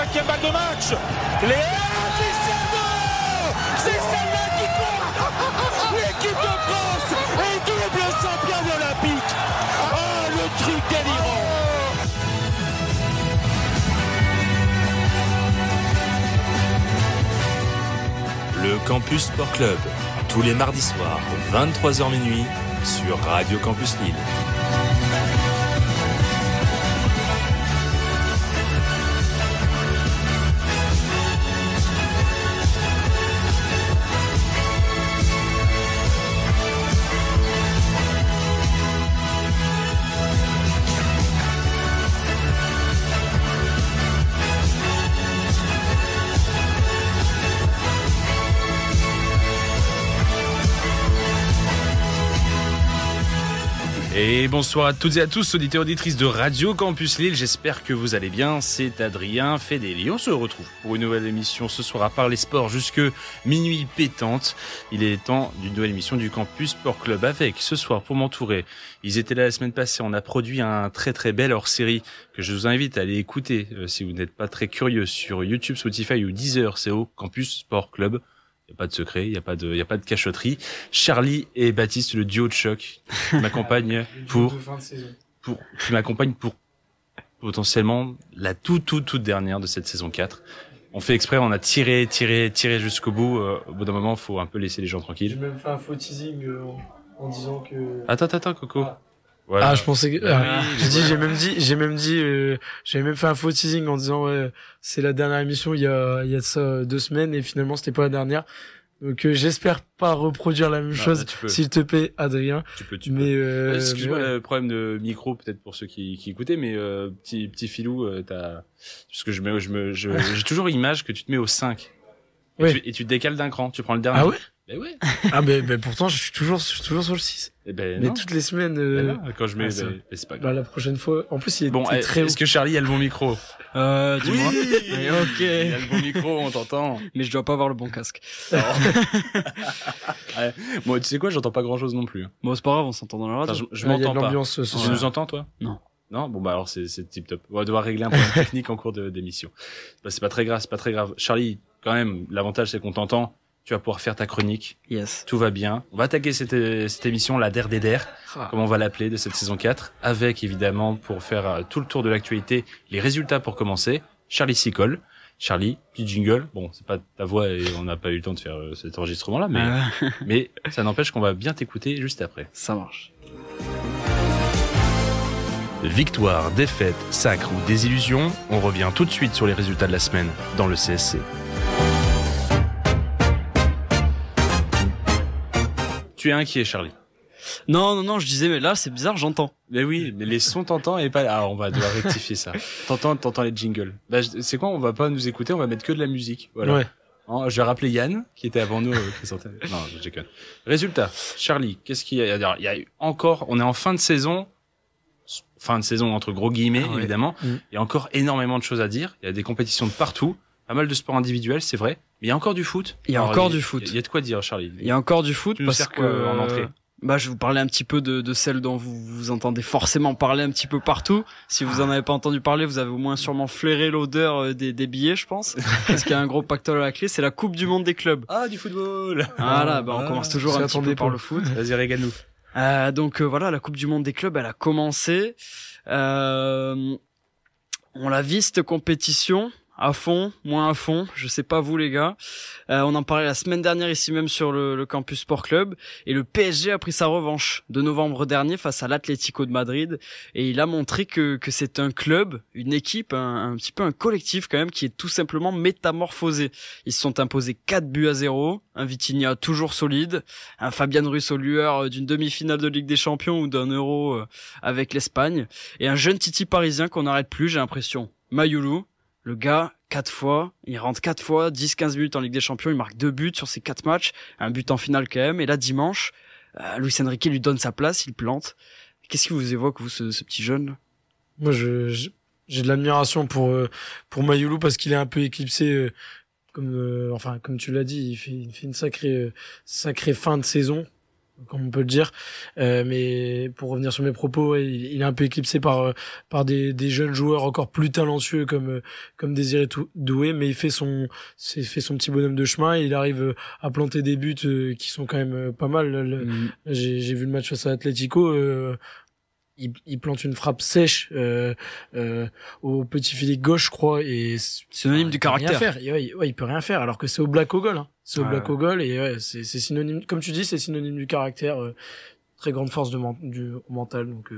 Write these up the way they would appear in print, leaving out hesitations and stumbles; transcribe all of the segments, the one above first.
5e balle de match. C'est celle-là qui compte. L'équipe de France est double championne olympique. Oh, le truc délirant. Le Campus Sport Club, tous les mardis soirs, 23h minuit, sur Radio Campus Lille. Et bonsoir à toutes et à tous, auditeurs et auditrices de Radio Campus Lille. J'espère que vous allez bien. C'est Adrien Fedeli. On se retrouve pour une nouvelle émission ce soir à Parler Sport jusque minuit pétante. Il est temps d'une nouvelle émission du Campus Sport Club avec ce soir pour m'entourer. Ils étaient là la semaine passée. On a produit un très très bel hors-série que je vous invite à aller écouter si vous n'êtes pas très curieux sur YouTube, Spotify ou Deezer. C'est au Campus Sport Club. Il n'y a pas de secret, il n'y a pas de cachotterie. Charlie et Baptiste, le duo de choc, qui m'accompagne pour potentiellement la toute dernière de cette saison 4. On fait exprès, on a tiré jusqu'au bout. Au bout d'un moment, il faut un peu laisser les gens tranquilles. J'ai même fait un faux teasing en disant que... Attends, Coco. Voilà. Ah, je pensais que, j'avais même fait un faux teasing en disant, ouais, c'est la dernière émission il y a de ça 2 semaines et finalement c'était pas la dernière. Donc, j'espère pas reproduire la même chose, s'il te plaît, Adrien. Tu peux. Mais, excuse-moi, le problème de micro, peut-être pour ceux qui écoutaient, mais, petit filou, parce que j'ai toujours l'image que tu te mets au 5. Oui. Et tu te décales d'un cran, tu prends le dernier. Ah ouais? Ben ouais. Ah, ben pourtant, je suis toujours sur le 6. Mais non. Toutes les semaines, non, quand je mets, c'est pas grave. La prochaine fois. En plus, il est bon, très est-ce que Charlie a le bon micro? Dis-moi. Oui, ok. Il a le bon micro, on t'entend. Mais je dois pas avoir le bon casque. Ouais. Bon, tu sais quoi, j'entends pas grand chose non plus. Bon, c'est pas grave, on s'entend dans la radio. Enfin, je m'entends pas. Tu nous entends, toi? Non. Non? Bon, bah, alors, c'est tip top. On va devoir régler un problème technique en cours d'émission. Bah, c'est pas très grave. Charlie, quand même, l'avantage, c'est qu'on t'entend. Tu vas pouvoir faire ta chronique. Yes. Tout va bien. On va attaquer cette émission, la Der des Der, comme on va l'appeler, de cette saison 4, avec évidemment, pour faire tout le tour de l'actualité, les résultats pour commencer. Charlie s'y colle. Charlie, petit jingle. Bon, c'est pas ta voix et on n'a pas eu le temps de faire cet enregistrement-là, mais ça n'empêche qu'on va bien t'écouter juste après. Ça marche. Victoire, défaite, sacre ou désillusion, on revient tout de suite sur les résultats de la semaine dans le CSC. Tu es inquiet, Charlie? Non, je disais, mais là, c'est bizarre, j'entends. Mais oui, mais les sons t'entends et pas... Ah, on va devoir rectifier ça. T'entends les jingles. Bah, c'est quoi, on va pas nous écouter, on va mettre que de la musique. Voilà. Ouais. Je vais rappeler Yann, qui était avant nous, qui sortait... Non, je déconne. Résultat. Charlie, qu'est-ce qu'il y a à dire? Il y a encore, on est en fin de saison entre gros guillemets, évidemment. Il y a encore énormément de choses à dire. Il y a des compétitions de partout. Pas mal de sports individuels, c'est vrai. Mais il y a encore du foot. Il y a encore du foot. Il y a de quoi dire, Charlie. Il y a encore du foot parce que en entrée. Bah, je vais vous parler un petit peu de celle dont vous entendez forcément parler un petit peu partout. Si vous en avez pas entendu parler, vous avez au moins sûrement flairé l'odeur des billets, je pense. Parce qu'il y a un gros pactole à la clé. C'est la Coupe du Monde des clubs. Ah, du football. Voilà, bah, on commence toujours un petit peu par le foot. Vas-y, régale-nous. Donc, voilà, la Coupe du Monde des clubs, elle a commencé. On l'a vu, cette compétition. À fond, moins à fond, je sais pas vous les gars. On en parlait la semaine dernière ici même sur le Campus Sport Club et le PSG a pris sa revanche de novembre dernier face à l'Atlético de Madrid et il a montré que c'est un club, une équipe, un petit peu un collectif quand même qui est tout simplement métamorphosé. Ils se sont imposés 4-0, un Vitinha toujours solide, un Fabian Ruiz aux lueurs d'une demi-finale de Ligue des Champions ou d'un Euro avec l'Espagne et un jeune Titi parisien qu'on n'arrête plus, j'ai l'impression. Mayoulou. Le gars, 4 fois, il rentre 4 fois, 10-15 minutes en Ligue des Champions, il marque 2 buts sur ces 4 matchs, un but en finale quand même, et là dimanche, Luis Enrique lui donne sa place, il plante. Qu'est-ce qui vous évoque, vous, ce petit jeune? Moi, j'ai de l'admiration pour Mayoulou parce qu'il est un peu éclipsé, comme tu l'as dit, il fait une sacrée fin de saison. comme on peut le dire. Mais pour revenir sur mes propos, il est un peu éclipsé par des jeunes joueurs encore plus talentueux comme Désiré Doué, mais il fait son petit bonhomme de chemin et il arrive à planter des buts qui sont quand même pas mal. J'ai vu le match face à Atlético. Il plante une frappe sèche au petit filet gauche, je crois, et synonyme du caractère. Il peut rien faire, alors que c'est au black au goal. Hein. C'est au black au goal et c'est synonyme, comme tu dis, c'est synonyme du caractère. Très grande force du mental. Donc,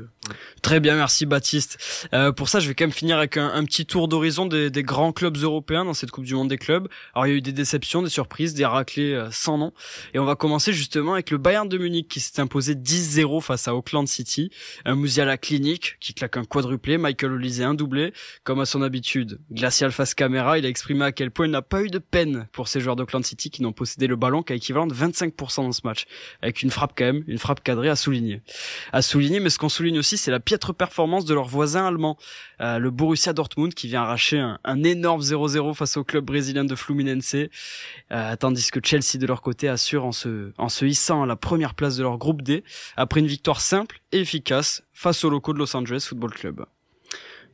Très bien, merci Baptiste. Pour ça, je vais quand même finir avec un petit tour d'horizon des grands clubs européens dans cette Coupe du Monde des clubs. Alors, il y a eu des déceptions, des surprises, des raclés sans nom. Et on va commencer justement avec le Bayern de Munich qui s'est imposé 10-0 face à Auckland City. Un Musiala clinique qui claque un quadruplé, Michael Olise un doublé. Comme à son habitude, glacial face caméra, il a exprimé à quel point il n'a pas eu de peine pour ces joueurs d'Auckland City qui n'ont possédé le ballon qu'à équivalent de 25% dans ce match. Avec une frappe quand même, une frappe cadrée à souligner, mais ce qu'on souligne aussi, c'est la piètre performance de leurs voisins allemands, le Borussia Dortmund qui vient arracher un énorme 0-0 face au club brésilien de Fluminense, tandis que Chelsea de leur côté assure en se hissant à la première place de leur groupe D après une victoire simple et efficace face aux locaux de Los Angeles Football Club.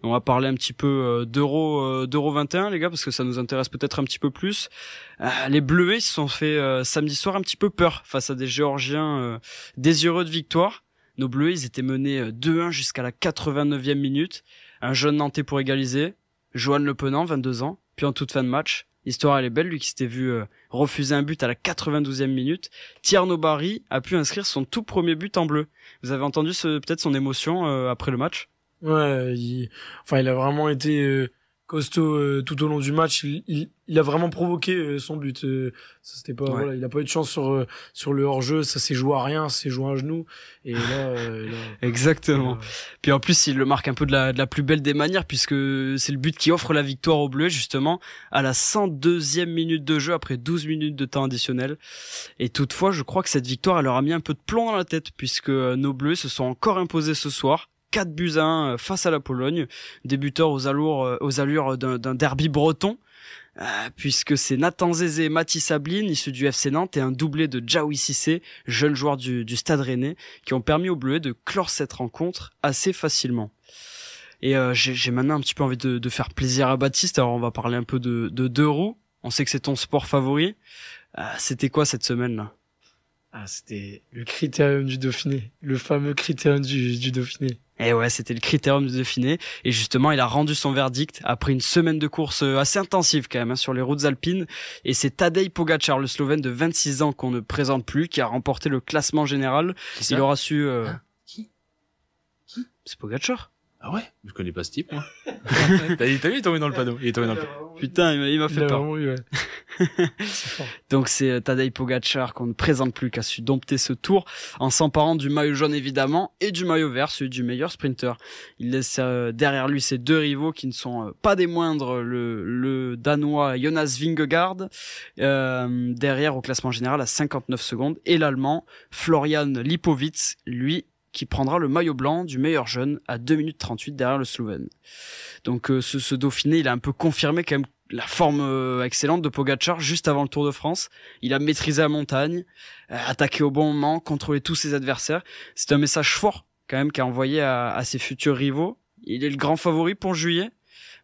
On va parler un petit peu d'Euro 21, les gars, parce que ça nous intéresse peut-être un petit peu plus. Les Bleuets se sont fait samedi soir un petit peu peur face à des Géorgiens désireux de victoire. Nos Bleuets, ils étaient menés 2-1 jusqu'à la 89e minute. Un jeune Nantais pour égaliser, Johan Le Penant, 22 ans. Puis en toute fin de match, l'histoire elle est belle, lui qui s'était vu refuser un but à la 92e minute. Tierno Barry a pu inscrire son tout premier but en bleu. Vous avez entendu peut-être son émotion après le match ? Ouais, il a vraiment été costaud tout au long du match. Il a vraiment provoqué son but. Ça c'était pas, voilà, il a pas eu de chance sur le hors-jeu. Ça s'est joué à rien, ça s'est joué à un genou. Et là exactement. Puis en plus, il le marque un peu de la plus belle des manières, puisque c'est le but qui offre la victoire aux Bleus justement à la 102e minute de jeu après 12 minutes de temps additionnel. Et toutefois, je crois que cette victoire elle leur a mis un peu de plomb dans la tête, puisque nos Bleus se sont encore imposés ce soir. 4-1 face à la Pologne, débuteur aux allures d'un derby breton, puisque c'est Nathan Zézé et Mathis Sabline, issus du FC Nantes, et un doublé de Djaoui Cissé, jeune joueur du Stade Rennais, qui ont permis aux Bleus de clore cette rencontre assez facilement. Et j'ai maintenant un petit peu envie de faire plaisir à Baptiste, alors on va parler un peu de deux roues. On sait que c'est ton sport favori. C'était quoi cette semaine-là ? C'était le Critérium du Dauphiné, le fameux Critérium du Dauphiné. Et ouais, c'était le Critérium du Dauphiné. Et justement, il a rendu son verdict après une semaine de course assez intensive quand même sur les routes alpines. Et c'est Tadej Pogačar, le Slovène de 26 ans qu'on ne présente plus, qui a remporté le classement général. Il aura su... Qui C'est Pogačar. Ah ouais, je connais pas ce type, moi. T'as vu, il est tombé dans le panneau. Putain, il m'a fait peur. Ouais. Donc c'est Tadej Pogačar qu'on ne présente plus, qui a su dompter ce tour en s'emparant du maillot jaune évidemment et du maillot vert, celui du meilleur sprinter. Il laisse derrière lui ses deux rivaux qui ne sont pas des moindres, le Danois Jonas Vingegaard derrière au classement général à 59 secondes et l'Allemand Florian Lipowitz, lui, qui prendra le maillot blanc du meilleur jeune à 2 minutes 38 derrière le Slovène. Donc ce Dauphiné, il a un peu confirmé quand même la forme excellente de Pogačar juste avant le Tour de France. Il a maîtrisé la montagne, attaqué au bon moment, contrôlé tous ses adversaires. C'est un message fort quand même qu'a envoyé à ses futurs rivaux. Il est le grand favori pour juillet.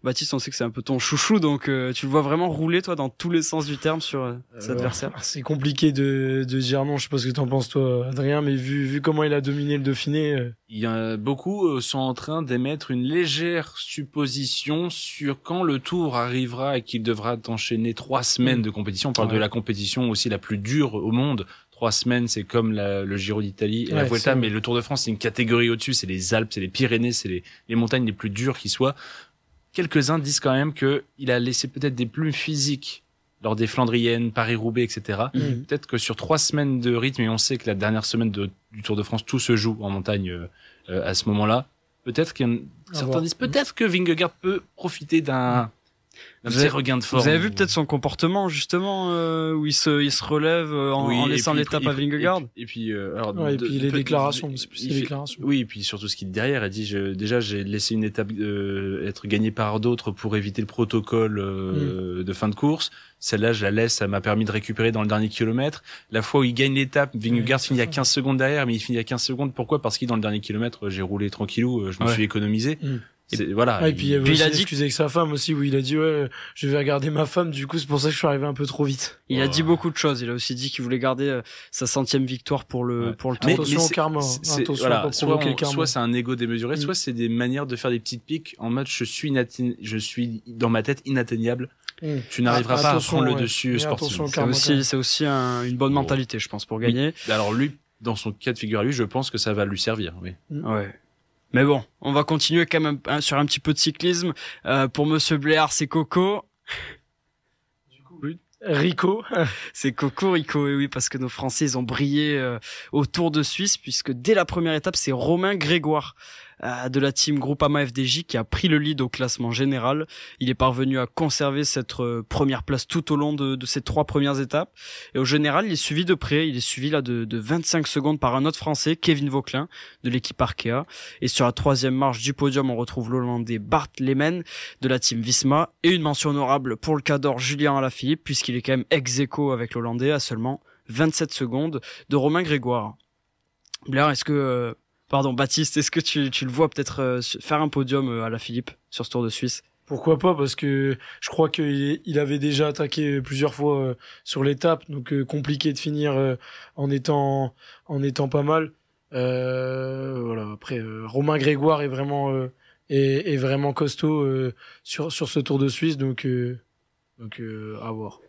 Baptiste, on sait que c'est un peu ton chouchou, donc tu le vois vraiment rouler, toi, dans tous les sens du terme sur ses adversaires. C'est compliqué de dire non, je sais pas ce que t'en penses, toi, Adrien, mais vu comment il a dominé le Dauphiné... Il y a beaucoup sont en train d'émettre une légère supposition sur quand le Tour arrivera et qu'il devra enchaîner 3 semaines de compétition. On parle de la compétition aussi la plus dure au monde. 3 semaines, c'est comme le Giro d'Italie et la Vuelta, mais le Tour de France, c'est une catégorie au-dessus, c'est les Alpes, c'est les Pyrénées, c'est les montagnes les plus dures qui soient. Quelques-uns disent quand même que il a laissé peut-être des plumes physiques lors des Flandriennes, Paris-Roubaix, etc. Peut-être que sur 3 semaines de rythme, et on sait que la dernière semaine du Tour de France, tout se joue en montagne à ce moment-là. Peut-être certains disent peut-être que Vingegaard peut profiter d'un Un petit regain de forme. Vous avez vu peut-être son comportement justement où il se relève en laissant l'étape à Vingegaard. Et puis et puis les déclarations, c'est plus les déclarations. Oui, et puis surtout ce qu'il dit derrière, il dit j'ai laissé une étape être gagnée par d'autres pour éviter le protocole de fin de course. Celle-là, je la laisse, ça m'a permis de récupérer dans le dernier kilomètre. La fois où il gagne l'étape, Vingegaard finit à 15 secondes derrière, mais il finit à 15 secondes. Pourquoi? Parce qu'il dans le dernier kilomètre, j'ai roulé tranquillou, je me suis économisé. Voilà. Et puis il a dit excusé avec sa femme aussi, où il a dit je vais regarder ma femme, du coup c'est pour ça que je suis arrivé un peu trop vite. Il a dit beaucoup de choses. Il a aussi dit qu'il voulait garder sa 100e victoire pour le tour. Attention au karma. Attention à pas provoquer le karma. Soit c'est un ego démesuré, soit c'est des manières de faire des petites piques en mode je suis dans ma tête inatteignable. Tu n'arriveras pas à prendre le dessus sportivement. C'est aussi une bonne mentalité, je pense, pour gagner. Oui. Alors lui, dans son cas de figure à lui, je pense que ça va lui servir. Oui. Ouais. Mais bon, on va continuer quand même sur un petit peu de cyclisme. Pour Monsieur Bléard, c'est Coco. Du coup, Rico. C'est Coco Rico, et oui, parce que nos Français, ils ont brillé au Tour de Suisse, puisque dès la première étape, c'est Romain Grégoire de la team Groupama FDJ qui a pris le lead au classement général. Il est parvenu à conserver cette première place tout au long de ces 3 premières étapes. Et au général, il est suivi de près. Il est suivi là de 25 secondes par un autre Français, Kevin Vauquelin, de l'équipe Arkea. Et sur la 3e marche du podium, on retrouve l'Hollandais Bart Lehman de la team Visma. Et une mention honorable pour le cador Julien Alaphilippe, puisqu'il est quand même ex-aequo avec l'Hollandais à seulement 27 secondes de Romain Grégoire. Blair, Baptiste, est-ce que tu le vois peut-être faire un podium à la Philippe sur ce Tour de Suisse? Pourquoi pas, parce que je crois qu'il avait déjà attaqué plusieurs fois sur l'étape, donc compliqué de finir en étant pas mal. Voilà. Après, Romain Grégoire est vraiment costaud sur ce Tour de Suisse, donc à voir.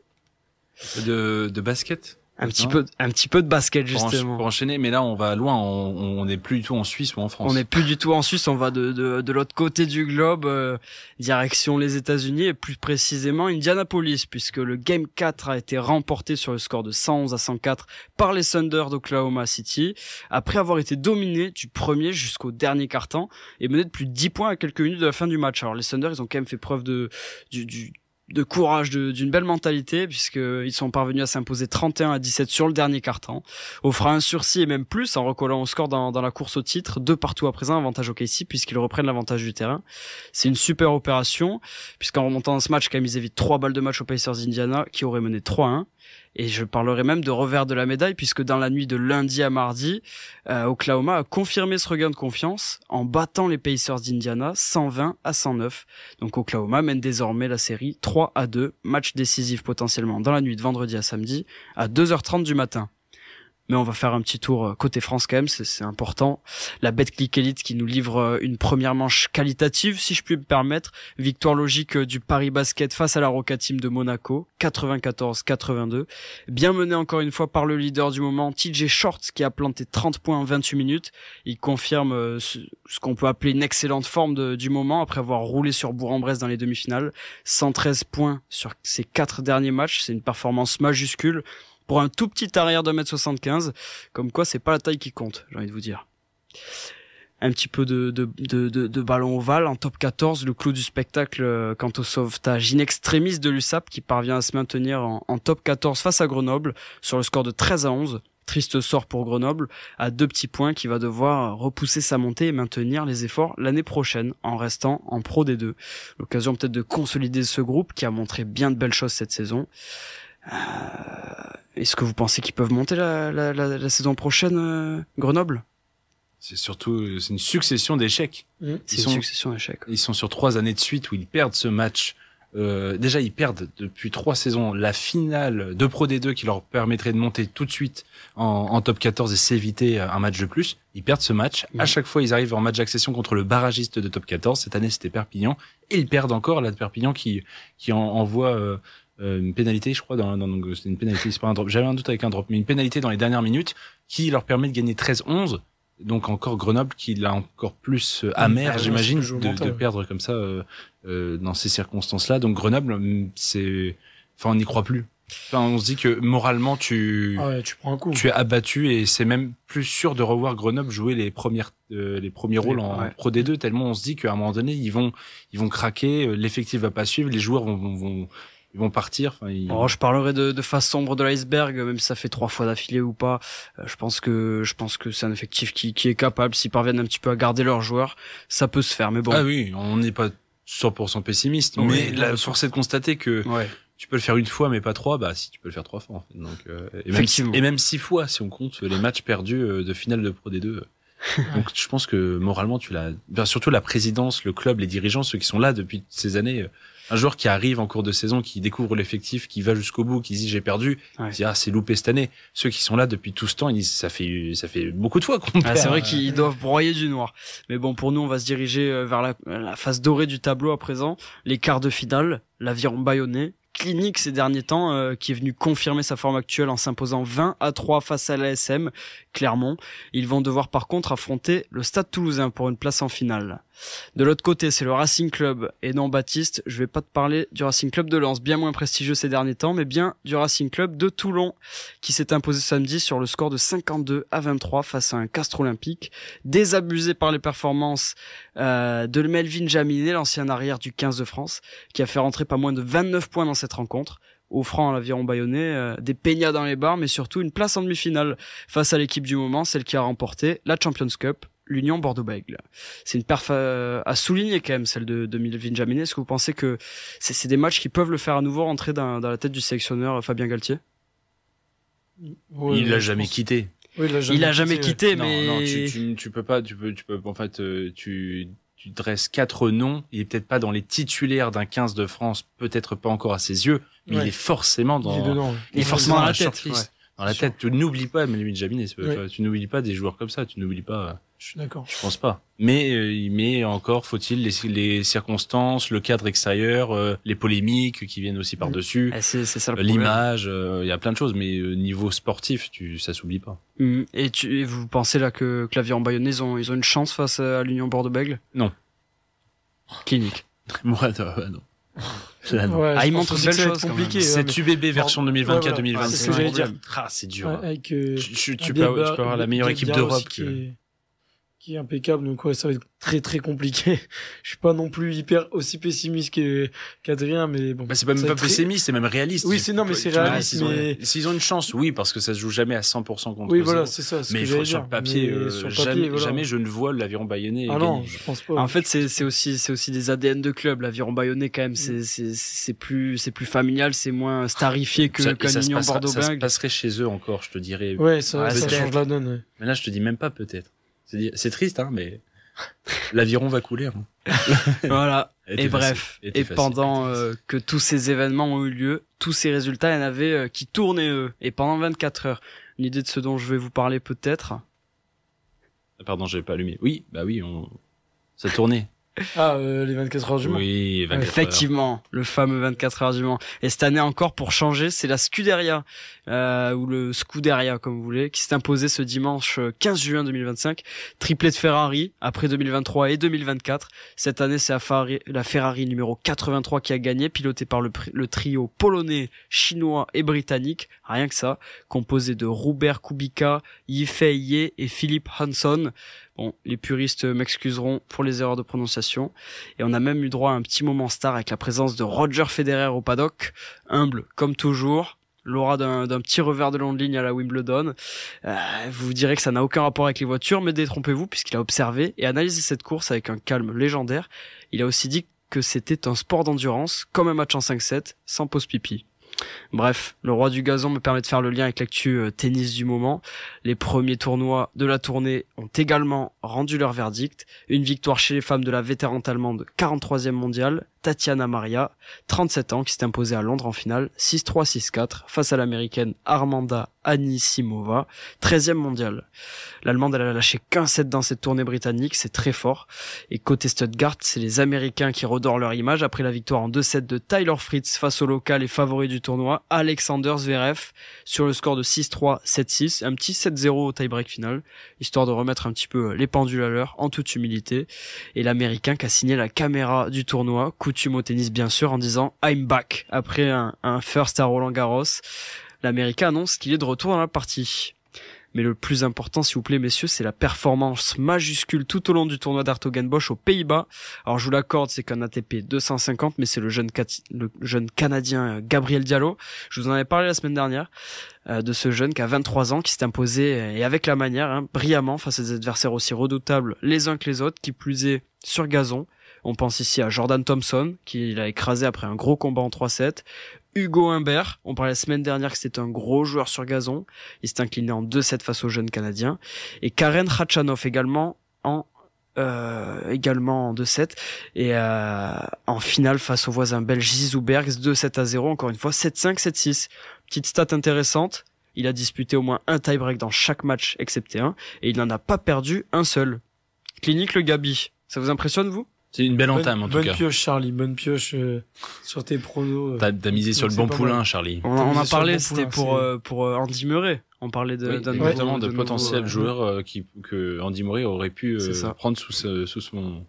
De basket. Un petit peu de basket, justement. Pour enchaîner, mais là, on va loin. On n'est plus du tout en Suisse ou en France. On n'est plus du tout en Suisse. On va de l'autre côté du globe, direction les États-Unis et plus précisément Indianapolis, puisque le Game 4 a été remporté sur le score de 111-104 par les Thunder d'Oklahoma City, après avoir été dominé du premier jusqu'au dernier quart-temps et mené de plus de 10 points à quelques minutes de la fin du match. Alors les Thunder, ils ont quand même fait preuve de courage, d'une belle mentalité, puisqu'ils sont parvenus à s'imposer 31-17 sur le dernier quart-temps, offrant un sursis et même plus en recollant au score dans la course au titre, 2 partout à présent, avantage au KC, puisqu'ils reprennent l'avantage du terrain. C'est une super opération, puisqu'en remontant dans ce match, quand même, ils évitent 3 balles de match aux Pacers d'Indiana, qui auraient mené 3-1. Et je parlerai même de revers de la médaille, puisque dans la nuit de lundi à mardi, Oklahoma a confirmé ce regain de confiance en battant les Pacers d'Indiana 120-109. Donc Oklahoma mène désormais la série 3-2, match décisif potentiellement dans la nuit de vendredi à samedi à 2h30 du matin. Mais on va faire un petit tour côté France quand même, c'est important. La Betclic Elite qui nous livre une première manche qualitative, si je puis me permettre. Victoire logique du Paris Basket face à la Roca Team de Monaco, 94-82. Bien mené encore une fois par le leader du moment, TJ Shorts, qui a planté 30 points en 28 minutes. Il confirme ce qu'on peut appeler une excellente forme du moment après avoir roulé sur Bourg-en-Bresse dans les demi-finales. 113 points sur ses 4 derniers matchs, c'est une performance majuscule pour un tout petit arrière de 1m75, comme quoi c'est pas la taille qui compte, j'ai envie de vous dire. Un petit peu de ballon ovale en top 14, le clou du spectacle quant au sauvetage in extremis de l'USAP qui parvient à se maintenir en top 14 face à Grenoble sur le score de 13-11. Triste sort pour Grenoble, à 2 petits points, qui va devoir repousser sa montée et maintenir les efforts l'année prochaine en restant en Pro D2. L'occasion peut-être de consolider ce groupe qui a montré bien de belles choses cette saison. Est-ce que vous pensez qu'ils peuvent monter la saison prochaine, Grenoble? C'est une succession d'échecs. Succession d'échecs. Ils sont sur 3 années de suite où ils perdent ce match. Déjà, ils perdent depuis 3 saisons la finale de Pro D2 qui leur permettrait de monter tout de suite en top 14 et s'éviter un match de plus. Ils perdent ce match. À chaque fois, ils arrivent en match d'accession contre le barragiste de top 14. Cette année, c'était Perpignan. Et ils perdent encore là de Perpignan qui envoie une pénalité, je crois, c'est une pénalité, c'est pas un drop. J'avais un doute avec un drop, mais une pénalité dans les dernières minutes qui leur permet de gagner 13-11. Donc encore Grenoble qui l'a encore plus amer, j'imagine, de perdre comme ça dans ces circonstances-là. Donc Grenoble, on n'y croit plus. Enfin, on se dit que moralement, tu prends un coup. tu es abattu et c'est même plus sûr de revoir Grenoble jouer les premiers rôles en Pro D2 tellement on se dit qu'à un moment donné ils vont craquer, l'effectif va pas suivre, les joueurs vont partir. Enfin, je parlerai de face sombre de l'iceberg, même si ça fait 3 fois d'affilée ou pas. Je pense que c'est un effectif qui est capable, s'ils parviennent un petit peu à garder leurs joueurs, ça peut se faire. Mais bon. Ah oui, on n'est pas 100% pessimiste, mais la force est de constater que tu peux le faire une fois, mais pas 3. Bah si, tu peux le faire 3 fois. En fait. Donc, et même 6 fois si on compte les matchs perdus de finale de Pro D2. Donc je pense que moralement surtout la présidence, le club, les dirigeants, ceux qui sont là depuis ces années. Un joueur qui arrive en cours de saison, qui découvre l'effectif, qui va jusqu'au bout, qui dit j'ai perdu, il dit c'est loupé cette année. Ceux qui sont là depuis tout ce temps, ils disent ça fait beaucoup de fois qu'on perd. C'est vrai qu'ils doivent broyer du noir. Mais bon, pour nous, on va se diriger vers la face dorée du tableau à présent, les quarts de finale, l'Aviron Bayonnais. Clinique ces derniers temps, qui est venu confirmer sa forme actuelle en s'imposant 20-3 face à l'ASM Clermont. Ils vont devoir par contre affronter le Stade Toulousain pour une place en finale. De l'autre côté, c'est le Racing Club et non Baptiste. Je vais pas te parler du Racing Club de Lens, bien moins prestigieux ces derniers temps, mais bien du Racing Club de Toulon, qui s'est imposé samedi sur le score de 52-23 face à un Castres Olympique, désabusé par les performances de Melvin Jaminet, l'ancien arrière du 15 de France, qui a fait rentrer pas moins de 29 points dans cette rencontre, offrant à l'Aviron Bayonnais des peignats dans les barres, mais surtout une place en demi-finale face à l'équipe du moment, celle qui a remporté la Champions Cup, l'Union Bordeaux-Bègles. C'est une perf à souligner quand même, celle de Melvin Jaminet. Est-ce que vous pensez que c'est des matchs qui peuvent le faire à nouveau rentrer dans la tête du sélectionneur Fabien Galtier? Il l'a jamais quitté. Oui, il a jamais quitté, mais non, tu peux pas, tu peux en fait tu dresses 4 noms, il est peut-être pas dans les titulaires d'un 15 de France, peut-être pas encore à ses yeux, mais il est forcément il est forcément dans la tête. Dans la tête, tu n'oublies pas Melvin Jaminet, tu n'oublies pas des joueurs comme ça, tu n'oublies pas. Je suis d'accord. Je pense pas. Mais encore faut-il les circonstances, le cadre extérieur, les polémiques qui viennent aussi par-dessus. C'est ça le problème. L'image, il y a plein de choses, mais niveau sportif, ça s'oublie pas. Et vous pensez là que l'Aviron Bayonnais ils ont une chance face à l'Union Bordeaux-Bègles? Non. Clinique. Moi non. Ouais, il montre de belles choses. Compliqué. C'est UBB version 2024-2025. C'est ce que j'allais dire. C'est dur. Avec, tu peux avoir la meilleure équipe d'Europe qui est impeccable, donc ça va être très très compliqué. Je suis pas non plus aussi pessimiste qu'Adrien, mais bon. C'est pas même pas pessimiste, c'est même réaliste. Oui, c'est réaliste, mais s'ils ont une chance, oui, parce que ça se joue jamais à 100% contre eux. Oui, voilà, c'est ça. Mais sur le papier, jamais je ne vois l'Aviron Bayonnais. Ah non, je pense pas. En fait, c'est aussi des ADN de club. L'Aviron Bayonnais, quand même, c'est plus familial, c'est moins starifié qu'un Union Bordeaux-Bègles. Ça se passerait chez eux encore, je te dirais. Ouais, ça change la donne. Mais là, je te dis même pas peut-être. C'est triste, hein, mais l'Aviron va couler. Hein. Voilà. Et bref, pendant que tous ces événements ont eu lieu, tous ces résultats, il y en avait qui tournaient eux. Et pendant 24 heures, une idée de ce dont je vais vous parler peut-être. Pardon, j'avais pas allumé. Oui, ça tournait. Les 24 heures du Mans. Oui, 24 effectivement, le fameux 24 heures du Mans. Et cette année encore, pour changer, c'est la Scuderia, ou le Scuderia, comme vous voulez, qui s'est imposé ce dimanche 15 juin 2025. Triplé de Ferrari, après 2023 et 2024. Cette année, c'est la Ferrari numéro 83 qui a gagné, pilotée par le trio polonais, chinois et britannique. Rien que ça. Composé de Robert Kubica, Yifei Ye et Philippe Hanson. Bon, les puristes m'excuseront pour les erreurs de prononciation. Et on a même eu droit à un petit moment star avec la présence de Roger Federer au paddock. Humble, comme toujours. L'aura d'un petit revers de long de ligne à la Wimbledon. Vous vous direz que ça n'a aucun rapport avec les voitures, mais détrompez-vous puisqu'il a observé et analysé cette course avec un calme légendaire. Il a aussi dit que c'était un sport d'endurance, comme un match en 5-7, sans pause pipi. Bref, le roi du gazon me permet de faire le lien avec l'actu tennis du moment. Les premiers tournois de la tournée ont également rendu leur verdict. Une victoire chez les femmes de la vétérante allemande 43e mondiale, Tatiana Maria, 37 ans, qui s'est imposée à Londres en finale, 6-3, 6-4, face à l'américaine Armanda Anisimova, 13e mondiale. L'allemande, elle a lâché qu'un set dans cette tournée britannique, c'est très fort. Et côté Stuttgart, c'est les Américains qui redorent leur image après la victoire en 2 sets de Tyler Fritz face au local et favori du tournoi tournoi, Alexander Zverev, sur le score de 6-3, 7-6, un petit 7-0 au tie-break final, histoire de remettre un petit peu les pendules à l'heure, en toute humilité. Et l'Américain qui a signé la caméra du tournoi, coutume au tennis bien sûr, en disant « I'm back » après un first à Roland-Garros. L'Américain annonce qu'il est de retour dans la partie. Mais le plus important, s'il vous plaît, messieurs, c'est la performance majuscule tout au long du tournoi d'Hertogenbosch aux Pays-Bas. Alors, je vous l'accorde, c'est qu'un ATP 250, mais c'est le jeune Canadien Gabriel Diallo. Je vous en avais parlé la semaine dernière, de ce jeune qui a 23 ans, qui s'est imposé, et avec la manière, brillamment, face à des adversaires aussi redoutables les uns que les autres, qui plus est sur gazon. On pense ici à Jordan Thompson, qui l'a écrasé après un gros combat en 3-7. Hugo Humbert, on parlait la semaine dernière que c'était un gros joueur sur gazon. Il s'est incliné en 2-7 face au jeune Canadien. Et Karen Khachanov également en 2-7. Et en finale face au voisin belge Zizou Bergs, 2-7-0, encore une fois, 7-5, 7-6. Petite stat intéressante, il a disputé au moins un tie-break dans chaque match, excepté un, et il n'en a pas perdu un seul. Clinique le Gabi, ça vous impressionne, vous ? C'est une belle entame, en tout cas. Bonne pioche, Charlie. Bonne pioche sur tes pronos. T'as misé sur le bon poulain, Charlie. On en a parlé, c'était pour Andy Murray. On parlait de potentiels joueurs que Andy Murray aurait pu prendre sous son...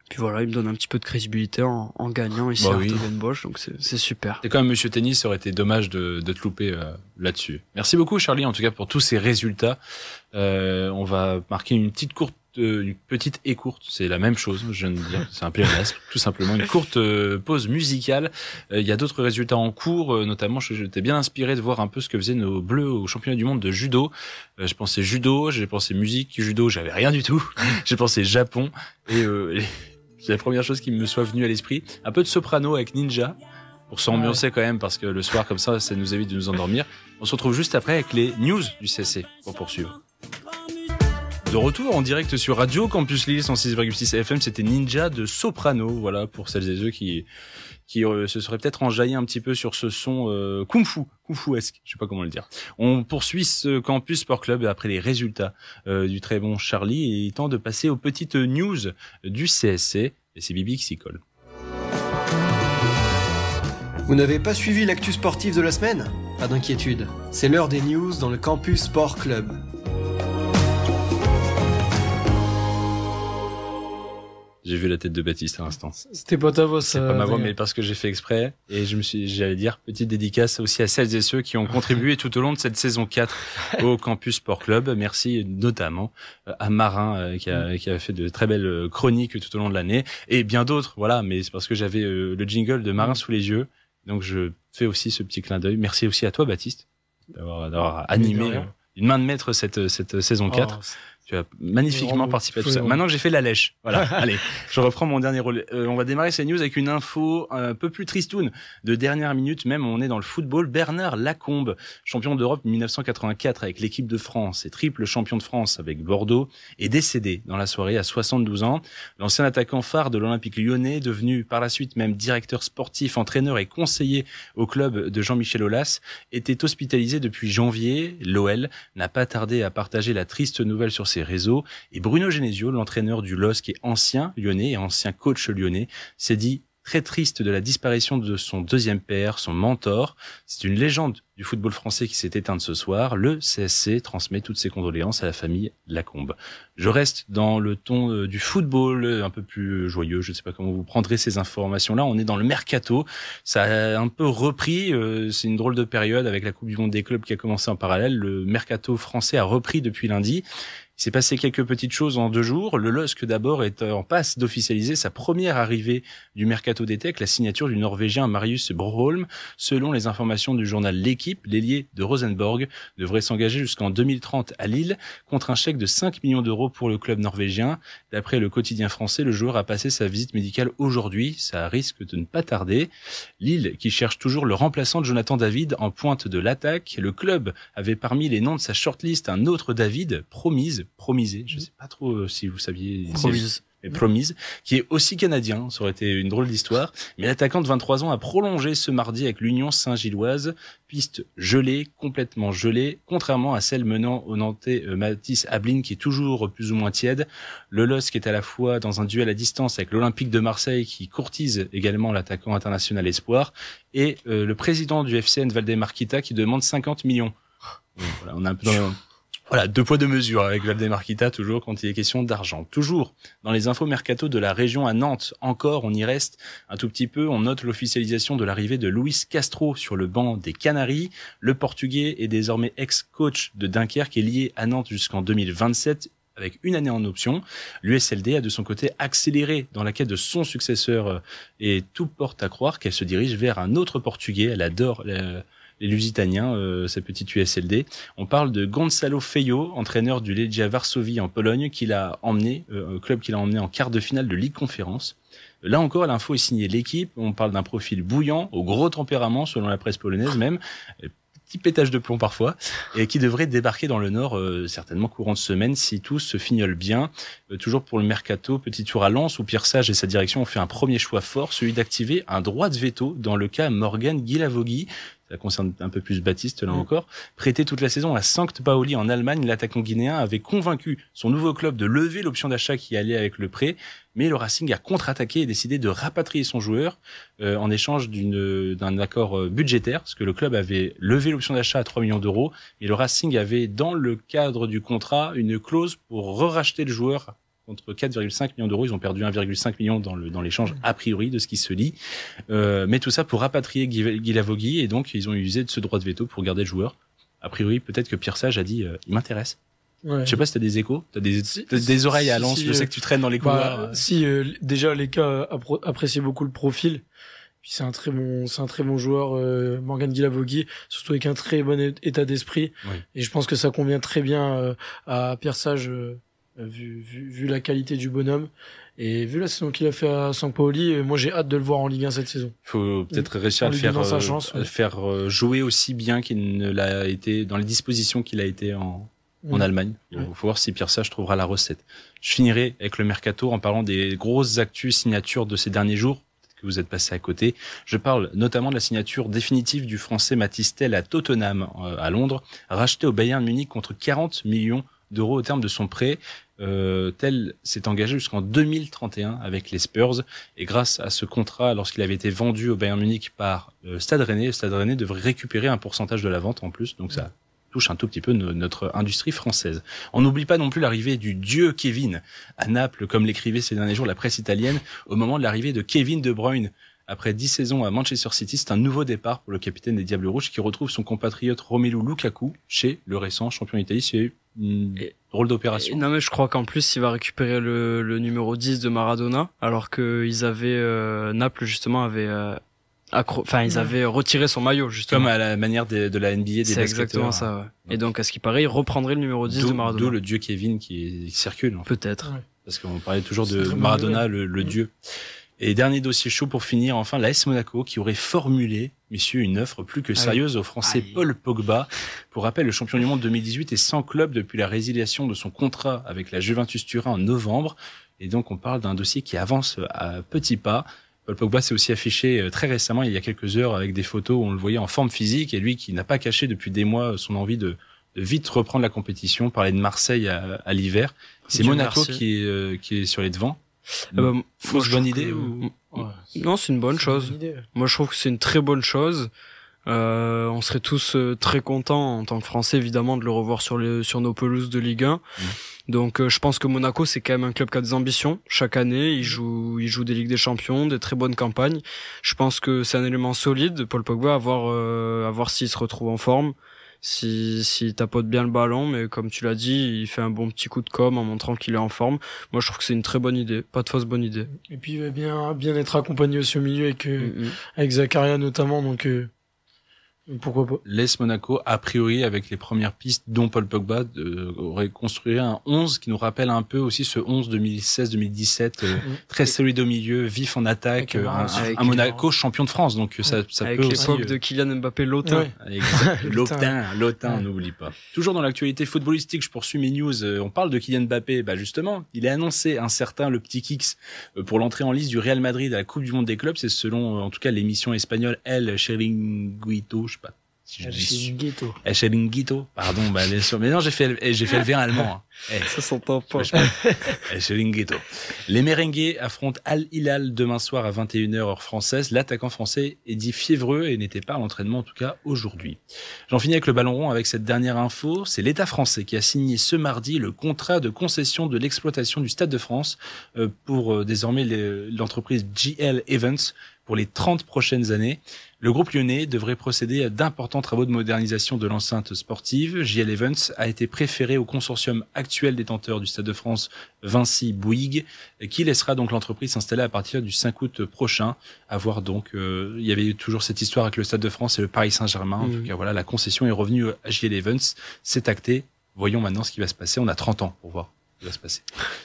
Puis voilà, il me donne un petit peu de crédibilité en gagnant ici à Hertogenbosch, donc c'est super. Et quand même, Monsieur Tennis, ça aurait été dommage de te louper là-dessus. Merci beaucoup, Charlie, en tout cas, pour tous ces résultats. On va marquer une petite et courte, c'est la même chose, je viens de dire, c'est un pléonasme, tout simplement, une courte pause musicale. Il y a d'autres résultats en cours, notamment j'étais bien inspiré de voir un peu ce que faisaient nos Bleus au championnat du monde de judo. Je pensais judo, j'ai pensé musique, judo, j'avais rien du tout. J'ai pensé Japon et c'est la première chose qui me soit venue à l'esprit. Un peu de soprano avec Ninja pour s'ambiancer quand même, parce que le soir comme ça nous évite de nous endormir. On se retrouve juste après avec les news du CSC pour poursuivre. De retour en direct sur Radio Campus Lille 106,6 FM, c'était Ninja de Soprano, voilà, pour celles et ceux qui se seraient peut-être enjaillés un petit peu sur ce son kung-fu-esque, je sais pas comment le dire. On poursuit ce Campus Sport Club après les résultats du très bon Charlie, et il est temps de passer aux petites news du CSC, et c'est Bibi qui s'y colle. Vous n'avez pas suivi l'actu sportif de la semaine ? Pas d'inquiétude, c'est l'heure des news dans le Campus Sport Club. J'ai vu la tête de Baptiste à l'instant. C'était pas ta voix, ça. C'est pas ma voix, mais parce que j'ai fait exprès. Et j'allais dire, petite dédicace aussi à celles et ceux qui ont contribué tout au long de cette saison 4 au Campus Sport Club. Merci notamment à Marin, qui a fait de très belles chroniques tout au long de l'année. Et bien d'autres, voilà. Mais c'est parce que j'avais le jingle de Marin sous les yeux. Donc je fais aussi ce petit clin d'œil. Merci aussi à toi, Baptiste, d'avoir animé une main de maître cette saison 4. Tu as magnifiquement participé à tout ça. Maintenant que j'ai fait la lèche. Voilà. Allez, je reprends mon dernier rôle. On va démarrer ces news avec une info un peu plus tristoune. De dernière minute, même, on est dans le football. Bernard Lacombe, champion d'Europe 1984 avec l'équipe de France et triple champion de France avec Bordeaux, est décédé dans la soirée à 72 ans. L'ancien attaquant phare de l'Olympique lyonnais, devenu par la suite même directeur sportif, entraîneur et conseiller au club de Jean-Michel Aulas, était hospitalisé depuis janvier. L'OL n'a pas tardé à partager la triste nouvelle sur ses réseaux, et Bruno Genesio, l'entraîneur du LOSC, qui est ancien lyonnais et ancien coach lyonnais, s'est dit très triste de la disparition de son deuxième père, son mentor. C'est une légende du football français qui s'est éteinte ce soir. Le CSC transmet toutes ses condoléances à la famille Lacombe. Je reste dans le ton du football, un peu plus joyeux. Je ne sais pas comment vous prendrez ces informations-là. On est dans le mercato. Ça a un peu repris. C'est une drôle de période avec la Coupe du Monde des clubs qui a commencé en parallèle. Le mercato français a repris depuis lundi. Il s'est passé quelques petites choses en 2 jours. Le LOSC d'abord est en passe d'officialiser sa première arrivée du mercato d'été avec la signature du Norvégien Marius Broholm. Selon les informations du journal L'Équipe, l'ailier de Rosenborg devrait s'engager jusqu'en 2030 à Lille contre un chèque de 5 millions d'euros pour le club norvégien. D'après le quotidien français, le joueur a passé sa visite médicale aujourd'hui. Ça risque de ne pas tarder. Lille qui cherche toujours le remplaçant de Jonathan David en pointe de l'attaque. Le club avait parmi les noms de sa shortlist un autre David, Promisé, je sais pas trop si vous saviez. et Promise, qui est aussi canadien. Ça aurait été une drôle d'histoire. Mais l'attaquant de 23 ans a prolongé ce mardi avec l'Union Saint-Gilloise. Piste gelée, complètement gelée, contrairement à celle menant au Nantais Mathis Ablin, qui est toujours plus ou moins tiède. Le LOSC est à la fois dans un duel à distance avec l'Olympique de Marseille, qui courtise également l'attaquant international espoir, et le président du FCN Valdemar Kita, qui demande 50 millions. Donc, voilà, on a un peu voilà, 2 poids 2 mesures avec Valdemar Kita, toujours quand il est question d'argent. Toujours dans les infos mercato de la région à Nantes, encore on y reste un tout petit peu, on note l'officialisation de l'arrivée de Luis Castro sur le banc des Canaries. Le Portugais est désormais ex-coach de Dunkerque et lié à Nantes jusqu'en 2027 avec une année en option. L'USLD a de son côté accéléré dans la quête de son successeur et tout porte à croire qu'elle se dirige vers un autre Portugais. Elle adore les Lusitaniens, cette petite USLD. On parle de Gonçalo Feio, entraîneur du Legia Varsovie en Pologne, club qu'il a emmené en quart de finale de Ligue Conférence. Là encore, l'info est signée l'équipe. On parle d'un profil bouillant, au gros tempérament, selon la presse polonaise même. Petit pétage de plomb parfois, et qui devrait débarquer dans le Nord certainement courant de semaine si tout se fignole bien. Toujours pour le mercato, petit tour à Lens où Pierre Sage et sa direction ont fait un premier choix fort, celui d'activer un droit de veto dans le cas Morgan Guilavogui. Ça concerne un peu plus Baptiste là encore. Prêté toute la saison à Sankt Pauli en Allemagne, l'attaquant guinéen avait convaincu son nouveau club de lever l'option d'achat qui allait avec le prêt, mais le Racing a contre-attaqué et décidé de rapatrier son joueur en échange d'un accord budgétaire, parce que le club avait levé l'option d'achat à 3 millions d'euros, et le Racing avait dans le cadre du contrat une clause pour re-racheter le joueur contre 4,5 millions d'euros. Ils ont perdu 1,5 million dans l'échange a priori de ce qui se lit. Mais tout ça pour rapatrier Guilavogui, et donc ils ont usé de ce droit de veto pour garder le joueur. A priori, peut-être que Pierre Sage a dit il m'intéresse. Ouais. Je sais pas si t'as des échos, t'as des oreilles à Lens. Je sais que tu traînes dans les couloirs. Déjà les cas apprécient beaucoup le profil. Puis c'est un très bon joueur, Morgan Guilavogui, surtout avec un très bon état d'esprit. Oui. Et je pense que ça convient très bien à Pierre Sage. Vu la qualité du bonhomme et vu la saison qu'il a fait à Sampaoli, moi j'ai hâte de le voir en Ligue 1 cette saison. Il faut peut-être réussir à le faire jouer aussi bien qu'il ne l'a été dans les dispositions qu'il a été en Allemagne. Il faut voir si Pierre Sage trouvera la recette. Je finirai avec le mercato en parlant des grosses actus signatures de ces derniers jours. Peut-être que vous êtes passé à côté. Je parle notamment de la signature définitive du Français Mathys Tel à Tottenham à Londres, racheté au Bayern Munich contre 40 millions d'euros au terme de son prêt. Tel s'est engagé jusqu'en 2031 avec les Spurs, et grâce à ce contrat, lorsqu'il avait été vendu au Bayern Munich par Stade Rennais, le Stade Rennais devrait récupérer un pourcentage de la vente en plus, donc ça touche un tout petit peu notre industrie française. On n'oublie pas non plus l'arrivée du dieu Kevin à Naples, comme l'écrivait ces derniers jours la presse italienne, au moment de l'arrivée de Kevin De Bruyne. Après 10 saisons à Manchester City, c'est un nouveau départ pour le capitaine des Diables Rouges qui retrouve son compatriote Romelu Lukaku chez le récent champion d'Italie. C'est une drôle d'opération. Non mais je crois qu'en plus il va récupérer le numéro 10 de Maradona, alors que Naples justement avait ils avaient retiré son maillot justement. Comme à la manière de la NBA des basketteurs. C'est exactement ça. Ouais. Et donc à ce qui paraît, il reprendrait le numéro 10 de Maradona. D'où le dieu Kevin qui circule. Peut-être. Ouais. Parce qu'on parlait toujours de Maradona, le dieu. Et dernier dossier chaud pour finir, enfin, l'AS Monaco qui aurait formulé, messieurs, une offre plus que sérieuse au Français Paul Pogba. Pour rappel, le champion du monde 2018 est sans club depuis la résiliation de son contrat avec la Juventus Turin en novembre. Et donc, on parle d'un dossier qui avance à petits pas. Paul Pogba s'est aussi affiché très récemment, il y a quelques heures, avec des photos où on le voyait en forme physique, et lui qui n'a pas caché depuis des mois son envie de vite reprendre la compétition, parler de Marseille à l'hiver. C'est Monaco qui est sur les devants. Fausse bonne idée ou... Non, c'est une bonne chose. Moi, je trouve que c'est une très bonne chose. On serait tous très contents en tant que Français, évidemment, de le revoir sur nos pelouses de Ligue 1. Donc, je pense que Monaco, c'est quand même un club qui a des ambitions. Chaque année, il joue des Ligues des Champions, des très bonnes campagnes. Je pense que c'est un élément solide. Paul Pogba, à voir s'il se retrouve en forme. S'il tapote bien le ballon, mais comme tu l'as dit, il fait un bon petit coup de com' en montrant qu'il est en forme. Moi, je trouve que c'est une très bonne idée, pas de fausse bonne idée. Et puis, il va bien être accompagné aussi au milieu avec Zakaria notamment, donc Pourquoi pas? Laisse Monaco, a priori, avec les premières pistes, dont Paul Pogba, aurait construit un 11 qui nous rappelle un peu aussi ce 11 2016-2017, très solide au milieu, vif en attaque, un Monaco champion de France. Donc ça avec peut l'époque aussi, de Kylian Mbappé, l'OTAN. L'OTAN, n'oublie pas. Toujours dans l'actualité footballistique, je poursuis mes news. On parle de Kylian Mbappé. Bah justement, il a annoncé un certain le petit Kix pour l'entrée en liste du Real Madrid à la Coupe du Monde des clubs. C'est selon, en tout cas, l'émission espagnole El Chiringuito, je sais pas. Si je dis El Chiringuito. Pardon, bah bien sûr. Mais non, j'ai fait le V1 allemand. Hein. Ça s'entend pas. El Chiringuito. Les Merengues affrontent Al Hilal demain soir à 21h heure française. L'attaquant français est dit fiévreux et n'était pas à l'entraînement en tout cas aujourd'hui. J'en finis avec le ballon rond avec cette dernière info. C'est l'État français qui a signé ce mardi le contrat de concession de l'exploitation du Stade de France pour désormais l'entreprise JL Events pour les 30 prochaines années. Le groupe lyonnais devrait procéder à d'importants travaux de modernisation de l'enceinte sportive. JL Events a été préféré au consortium actuel détenteur du Stade de France, Vinci Bouygues, qui laissera donc l'entreprise s'installer à partir du 5 août prochain. À voir donc, il y avait toujours cette histoire avec le Stade de France et le Paris Saint-Germain. En tout cas, voilà, la concession est revenue à JL Events. C'est acté. Voyons maintenant ce qui va se passer. On a 30 ans pour voir. Va se passer.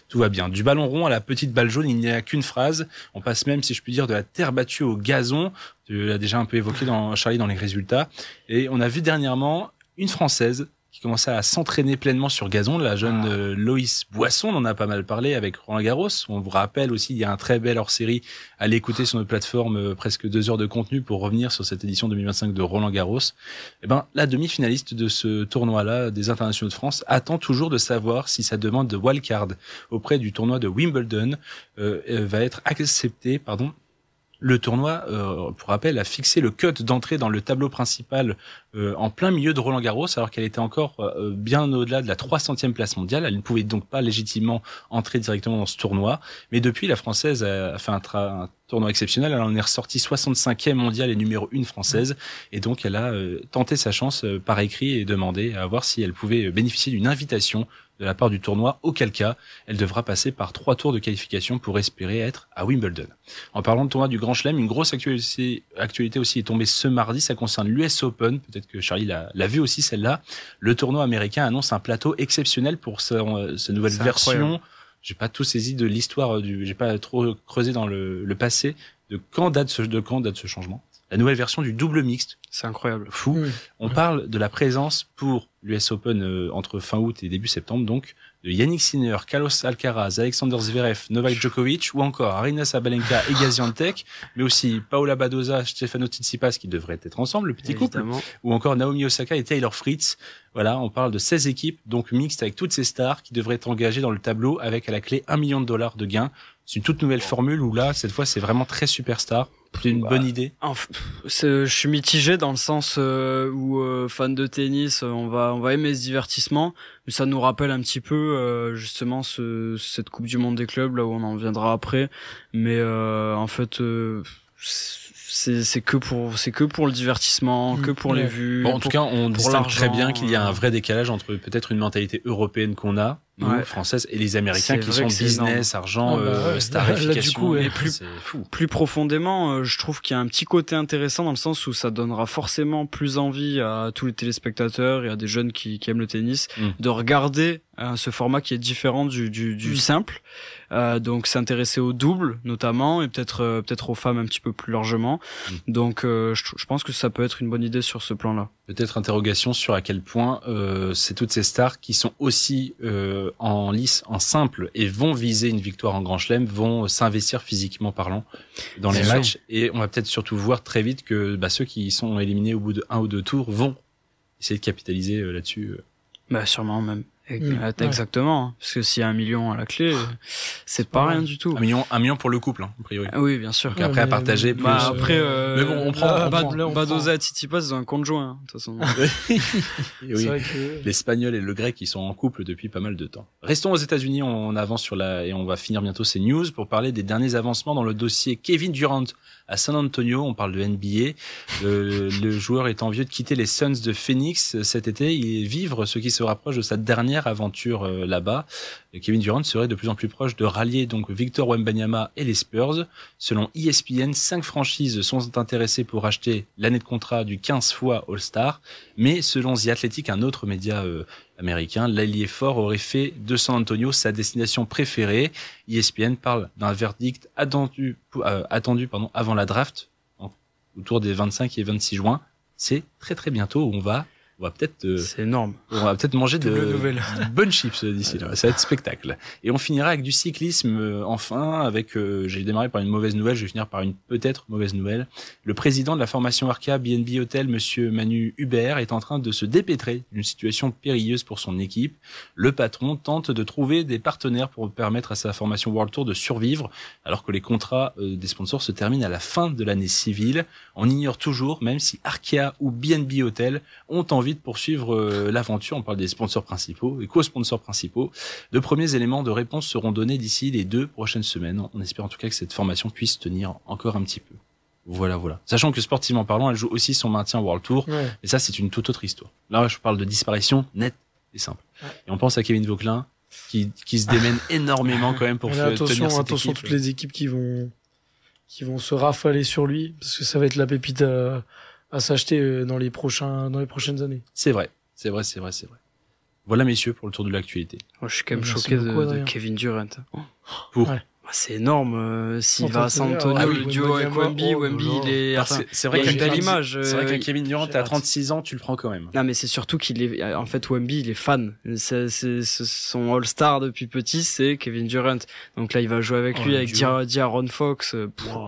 Tout va bien. Du ballon rond à la petite balle jaune, il n'y a qu'une phrase. On passe même, si je puis dire, de la terre battue au gazon. Tu l'as déjà un peu évoqué Charlie dans les résultats. Et on a vu dernièrement une Française qui commençait à s'entraîner pleinement sur gazon, la jeune Loïs Boisson. On en a pas mal parlé avec Roland Garros. On vous rappelle aussi, il y a un très bel hors-série à l'écouter sur notre plateforme, presque 2 heures de contenu pour revenir sur cette édition 2025 de Roland Garros. Et ben, la demi-finaliste de ce tournoi-là, des internationaux de France, attend toujours de savoir si sa demande de wildcard auprès du tournoi de Wimbledon va être acceptée, Le tournoi, pour rappel, a fixé le cut d'entrée dans le tableau principal en plein milieu de Roland Garros, alors qu'elle était encore bien au-delà de la 300e place mondiale. Elle ne pouvait donc pas légitimement entrer directement dans ce tournoi. Mais depuis, la Française a fait un tournoi exceptionnel. Elle en est ressortie 65e mondiale et numéro 1 française. Et donc, elle a tenté sa chance par écrit et demandé à voir si elle pouvait bénéficier d'une invitation de la part du tournoi, auquel cas, elle devra passer par 3 tours de qualification pour espérer être à Wimbledon. En parlant de tournoi du Grand Chelem, une grosse actualité aussi est tombée ce mardi, ça concerne l'US Open, peut-être que Charlie l'a vu aussi celle-là. Le tournoi américain annonce un plateau exceptionnel pour sa nouvelle version. Incroyable. J'ai pas tout saisi de l'histoire j'ai pas trop creusé dans le passé de quand date ce changement. La nouvelle version du double mixte. C'est incroyable. Fou. On parle de la présence pour l'US Open entre fin août et début septembre, donc, de Yannick Sinner, Carlos Alcaraz, Alexander Zverev, Novak Djokovic, ou encore Aryna Sabalenka et Gaziantep, mais aussi Paola Badoza, Stefano Tsitsipas, qui devraient être ensemble, le petit couple, ou encore Naomi Osaka et Taylor Fritz. Voilà, on parle de 16 équipes, donc mixtes avec toutes ces stars qui devraient être engagées dans le tableau avec à la clé $1 million de gains. C'est une toute nouvelle formule où là, cette fois, c'est vraiment très superstar. C'est une bonne idée. Je suis mitigé dans le sens où fan de tennis, on va aimer ce divertissement, mais ça nous rappelle un petit peu justement cette Coupe du Monde des clubs là où on en viendra après. Mais en fait, c'est que pour le divertissement, que pour les vues. Bon, en tout cas, on distingue très bien qu'il y a un vrai décalage entre peut-être une mentalité européenne qu'on a, nous, française, et les Américains qui sont business, argent, starification. Là, du coup, plus profondément, je trouve qu'il y a un petit côté intéressant dans le sens où ça donnera forcément plus envie à tous les téléspectateurs et à des jeunes qui aiment le tennis de regarder ce format qui est différent du simple. Donc s'intéresser au double notamment et peut-être aux femmes un petit peu plus largement. Donc je pense que ça peut être une bonne idée sur ce plan-là. Peut-être interrogation sur à quel point c'est toutes ces stars qui sont aussi en lice, en simple et vont viser une victoire en Grand Chelem, vont s'investir physiquement parlant dans les matchs. Et on va peut-être surtout voir très vite que ceux qui sont éliminés au bout de 1 ou 2 tours vont essayer de capitaliser là-dessus. Sûrement même. Exactement, parce que s'il y a $1 million à la clé, c'est pas rien du tout. $1 million pour le couple, a priori. Oui, bien sûr. Donc après à partager plus. Mais bon, on prend Badoza et Tsitsipas dans un compte joint, de toute façon. Oui. L'Espagnol et le Grec, ils sont en couple depuis pas mal de temps. Restons aux États-Unis, on avance et on va finir bientôt ces news pour parler des derniers avancements dans le dossier Kevin Durant à San Antonio. On parle de NBA. Le joueur étant vieux de quitter les Suns de Phoenix cet été, il vivre ce qui se rapproche de sa dernière dernière aventure là-bas, Kevin Durant serait de plus en plus proche de rallier donc Victor Wembanyama et les Spurs. Selon ESPN, 5 franchises sont intéressées pour acheter l'année de contrat du 15 fois All-Star, mais selon The Athletic, un autre média américain, l'ailier fort aurait fait de San Antonio sa destination préférée. ESPN parle d'un verdict attendu avant la draft, autour des 25 et 26 juin. C'est très très bientôt. On va peut-être c'est énorme. On va peut-être manger de bonnes chips d'ici là. Ça va être spectacle. Et on finira avec du cyclisme enfin avec j'ai démarré par une mauvaise nouvelle, je vais finir par une peut-être mauvaise nouvelle. Le président de la formation Arkea BNB Hotel, monsieur Manu Hubert, est en train de se dépêtrer d'une situation périlleuse pour son équipe. Le patron tente de trouver des partenaires pour permettre à sa formation World Tour de survivre alors que les contrats des sponsors se terminent à la fin de l'année civile. On ignore toujours même si Arkea ou BNB Hotel ont envie de poursuivre l'aventure. On parle des sponsors principaux et co-sponsors principaux. De premiers éléments de réponse seront donnés d'ici les 2 prochaines semaines. On espère en tout cas que cette formation puisse tenir encore un petit peu. Voilà. Sachant que sportivement parlant, elle joue aussi son maintien World Tour. Ouais. Et ça, c'est une toute autre histoire. Là, je parle de disparition nette et simple. Ouais. Et on pense à Kevin Vauquelin qui se démène énormément quand même pour tenir cette équipe. Attention, toutes les équipes qui vont se rafaler sur lui parce que ça va être la pépite à s'acheter dans les prochaines années. C'est vrai. Voilà, messieurs, pour le tour de l'actualité. Moi, je suis quand même choqué de Kevin Durant. Pour c'est énorme s'il va à San Antonio, le duo avec Wemby, il est c'est vrai qu'il a une belle image. C'est vrai qu'un Kevin Durant à 36 ans, tu le prends quand même. Non mais c'est surtout qu'il est en fait Wemby, il est fan. C'est son All-Star depuis petit, c'est Kevin Durant. Donc là, il va jouer avec lui avec D'Aaron Fox.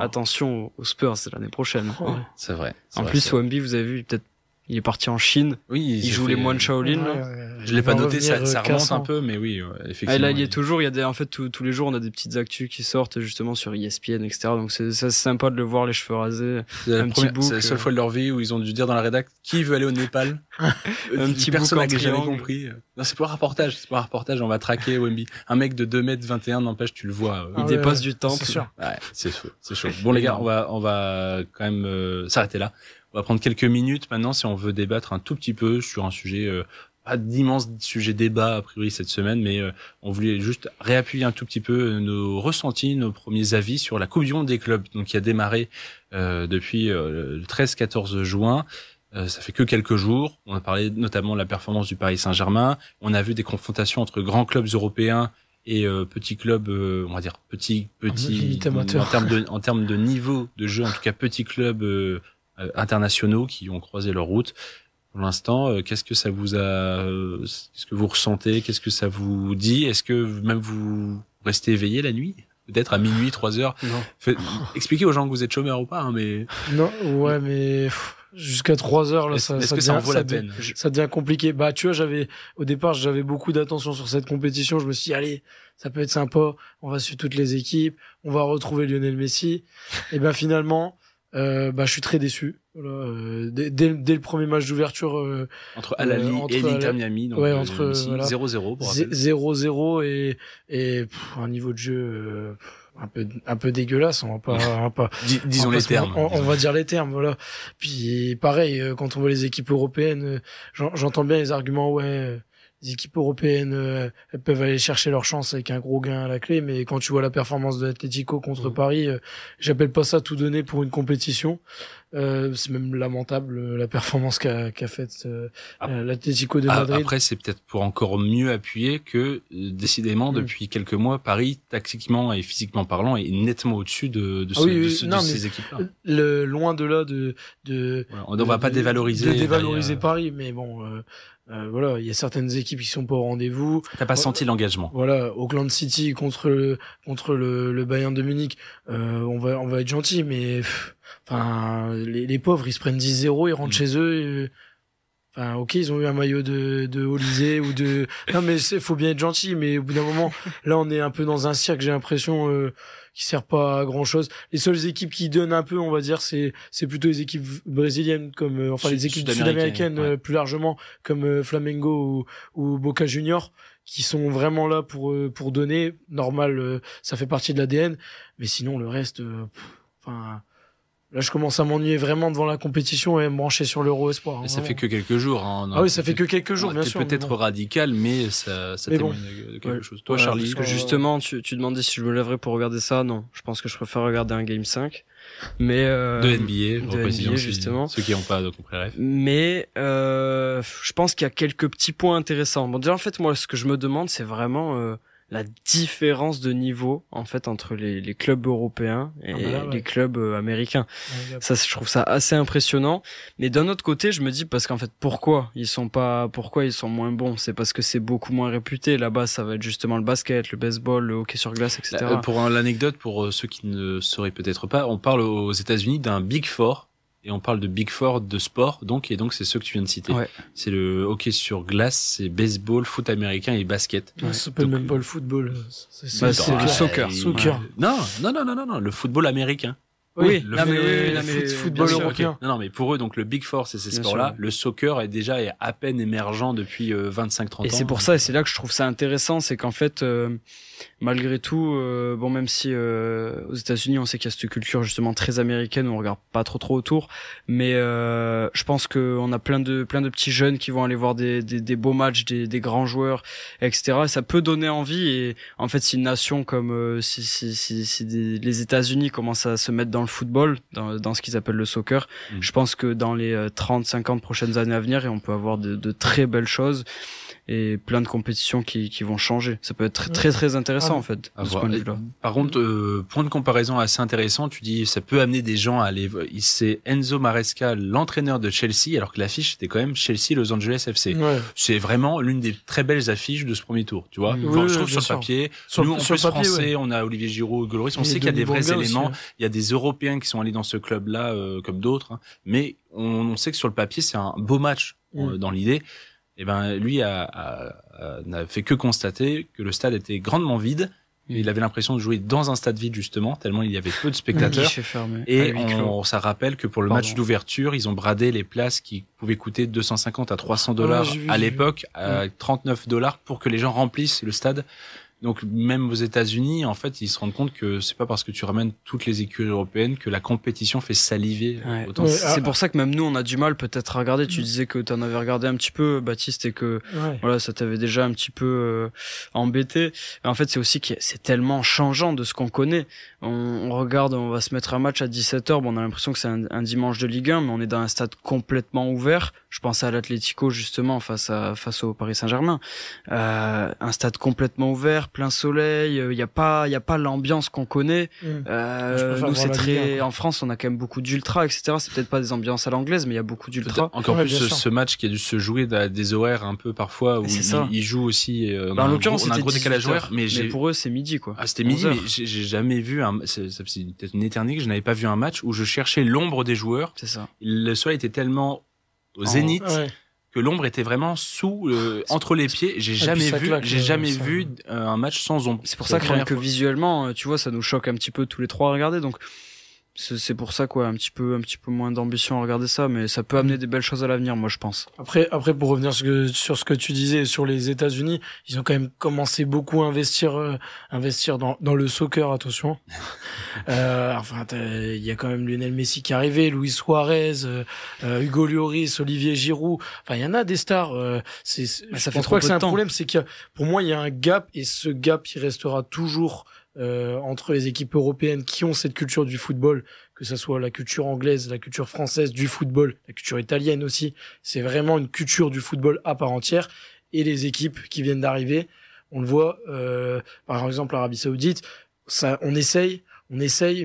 Attention aux Spurs l'année prochaine. C'est vrai. En plus Wemby, vous avez vu peut-être il est parti en Chine. Oui, il joue les moines Shaolin. Je l'ai pas noté, ça remonte un peu, mais oui, effectivement. Et là, il y est toujours. Il y a en fait, tous les jours, on a des petites actus qui sortent justement sur ESPN, etc. Donc c'est sympa de le voir les cheveux rasés. C'est la seule fois de leur vie où ils ont dû dire dans la rédac qui veut aller au Népal. Un petit personne n'a jamais compris. Non, c'est pas un reportage. On va traquer Wemby. Un mec de 2m21, n'empêche, tu le vois. Il dépasse du temple. C'est sûr. Ouais, c'est chaud. Bon, les gars, on va quand même s'arrêter là. On va prendre quelques minutes maintenant si on veut débattre un tout petit peu sur un sujet, pas d'immense sujet débat a priori cette semaine, mais on voulait juste réappuyer un tout petit peu nos ressentis, nos premiers avis sur la Coupe du Monde des clubs, donc qui a démarré depuis le 13-14 juin. Ça fait que quelques jours. On a parlé notamment de la performance du Paris Saint-Germain. On a vu des confrontations entre grands clubs européens et petits clubs, on va dire petits en termes de niveau de jeu, en tout cas petits clubs internationaux qui ont croisé leur route. Pour l'instant, qu'est-ce que vous ressentez? Qu'est-ce que ça vous dit? Est-ce que même vous restez éveillé la nuit? Peut-être à minuit, 3 heures? Non. Expliquez aux gens que vous êtes chômeur ou pas, hein, mais... Non, ouais, mais jusqu'à 3 heures, là, ça devient compliqué. Bah, tu vois, au départ, j'avais beaucoup d'attention sur cette compétition. Je me suis dit, allez, ça peut être sympa. On va suivre toutes les équipes. On va retrouver Lionel Messi. Et ben, finalement, je suis très déçu. Voilà, dès le premier match d'ouverture entre Al-Ahly et l'Inter Miami, donc entre 0-0 pour 0-0 et un niveau de jeu un peu dégueulasse, on va pas disons les termes. On va dire les termes, voilà. Puis pareil, quand on voit les équipes européennes, j'entends bien les arguments, les équipes européennes, elles peuvent aller chercher leur chance avec un gros gain à la clé, mais quand tu vois la performance de l'Atlético contre Paris, j'appelle pas ça tout donner pour une compétition. C'est même lamentable la performance qu'a faite l'Atlético de Madrid. Après, c'est peut-être pour encore mieux appuyer que décidément depuis quelques mois, Paris tactiquement et physiquement parlant est nettement au-dessus de ces équipes-là. Loin de là on ne va pas dévaloriser Paris, mais bon. Voilà, il y a certaines équipes qui sont pas au rendez-vous. T'as pas senti l'engagement. Voilà, Auckland City contre le Bayern de Munich, on va être gentil, mais les pauvres ils se prennent 10-0, ils rentrent chez eux. Ok, ils ont eu un maillot de Olysée ou de. Non, mais faut bien être gentil, mais au bout d'un moment, là, on est un peu dans un cirque. J'ai l'impression qui sert pas à grand chose. Les seules équipes qui donnent un peu, on va dire, c'est plutôt les équipes brésiliennes, comme les équipes sud-américaines plus largement, comme Flamengo ou Boca Juniors, qui sont vraiment là pour donner. Normal, ça fait partie de l'ADN, mais sinon le reste, Là, je commence à m'ennuyer vraiment devant la compétition et me brancher sur l'Euro Espoir. Mais ça fait que quelques jours. Hein. Ah oui, ça fait que quelques jours, bien sûr. C'est peut-être radical, mais ça Mais témoigne de quelque chose. Toi, Voilà, Charlie? parce que justement, tu demandais si je me lèverais pour regarder ça. Non, je pense que je préfère regarder un Game 5. Mais de NBA, pour de précision, NBA, justement. Ceux qui n'ont pas compris rêve. Mais je pense qu'il y a quelques petits points intéressants. Bon, déjà en fait, moi, ce que je me demande, c'est vraiment la différence de niveau en fait entre les clubs européens et les clubs américains. Ça, je trouve ça assez impressionnant. Mais d'un autre côté, je me dis parce qu'en fait, pourquoi ils sont moins bons? C'est parce que c'est beaucoup moins réputé. Là-bas, ça va être justement le basket, le baseball, le hockey sur glace, etc. Pour l'anecdote, pour ceux qui ne sauraient peut-être pas, on parle aux États-Unis d'un Big Four. Et on parle de Big Four de sport, donc c'est ceux que tu viens de citer. Ouais. C'est le hockey sur glace, c'est baseball, foot américain et basket. Ouais, ça s'appelle même pas le football. C'est le soccer. Non, le football américain. Oui, le football européen. Non, mais pour eux, donc le Big Four, c'est ces sports-là. Sûr. Le soccer est déjà à peine émergent depuis 25-30 ans. Et c'est pour ça, et c'est là que je trouve ça intéressant, c'est qu'en fait, malgré tout, bon, même si aux États-Unis, on sait qu'il y a cette culture justement très américaine où on regarde pas trop autour, mais je pense qu'on a plein de petits jeunes qui vont aller voir des beaux matchs, des grands joueurs, etc. Et ça peut donner envie. Et en fait, si une nation comme si les États-Unis commencent à se mettre dans le football, dans ce qu'ils appellent le soccer, je pense que dans les 30-50 prochaines années à venir, on peut avoir de très belles choses et plein de compétitions qui vont changer. Ça peut être très très intéressant en fait de ce point de vue-là. Par contre, point de comparaison assez intéressant, tu dis ça peut amener des gens à aller. C'est Enzo Maresca, l'entraîneur de Chelsea, alors que l'affiche était quand même Chelsea-Los Angeles FC. Ouais. C'est vraiment l'une des très belles affiches de ce premier tour, tu vois. Enfin, je trouve sur le papier. Nous, en plus français, on a Olivier Giroud, Goloris. On sait qu'il y a des vrais éléments. Aussi, il y a des Européens qui sont allés dans ce club-là, comme d'autres. Hein. Mais on sait que sur le papier, c'est un beau match dans l'idée. Et ben lui n'a fait que constater que le stade était grandement vide. Il avait l'impression de jouer dans un stade vide justement, tellement il y avait peu de spectateurs. Et ça rappelle que pour le match d'ouverture, ils ont bradé les places qui pouvaient coûter 250 à 300 dollars à l'époque, à 39 dollars pour que les gens remplissent le stade. Donc même aux États-Unis, en fait, ils se rendent compte que c'est pas parce que tu ramènes toutes les écuries européennes que la compétition fait saliver autant. C'est pour ça que même nous, on a du mal peut-être à regarder. Tu disais que t'en avais regardé un petit peu, Baptiste, et que voilà, ça t'avait déjà un petit peu embêté. Mais en fait, c'est aussi que c'est tellement changeant de ce qu'on connaît. On regarde, on va se mettre un match à 17h, bon, on a l'impression que c'est un dimanche de Ligue 1, mais on est dans un stade complètement ouvert. Je pense à l'Atlético justement face au Paris Saint-Germain. Un stade complètement ouvert, plein soleil, il y a pas l'ambiance qu'on connaît. Nous c'est très en France, on a quand même beaucoup d'ultra, etc. C'est peut-être pas des ambiances à l'anglaise, mais il y a beaucoup d'ultra. Encore plus ce match qui a dû se jouer à des horaires un peu parfois où ils jouent aussi. En l'occurrence, on a un gros décalage horaire, mais pour eux c'est midi quoi. Ah, c'était midi, mais j'ai jamais vu c'est peut-être une éternité que je n'avais pas vu un match où je cherchais l'ombre des joueurs. C'est ça. Le soleil était tellement au zénith. Que l'ombre était vraiment entre les pieds. J'ai jamais vu un match sans ombre. C'est pour ça que rien que visuellement, tu vois, ça nous choque un petit peu tous les trois à regarder. Donc c'est pour ça quoi, un petit peu moins d'ambition à regarder ça, mais ça peut amener des belles choses à l'avenir, moi je pense. Après pour revenir sur ce que tu disais sur les États-Unis, ils ont quand même commencé beaucoup à investir dans le soccer, attention. Il y a quand même Lionel Messi qui est arrivé, Luis Suarez, Hugo Lloris, Olivier Giroud. Enfin, il y en a des stars. Ça fait trop peu de temps. C'est un problème, c'est que pour moi il y a un gap et ce gap il restera toujours entre les équipes européennes qui ont cette culture du football, que ça soit la culture anglaise, la culture française du football, la culture italienne aussi. C'est vraiment une culture du football à part entière. Et les équipes qui viennent d'arriver, on le voit, par exemple l'Arabie Saoudite, on essaye,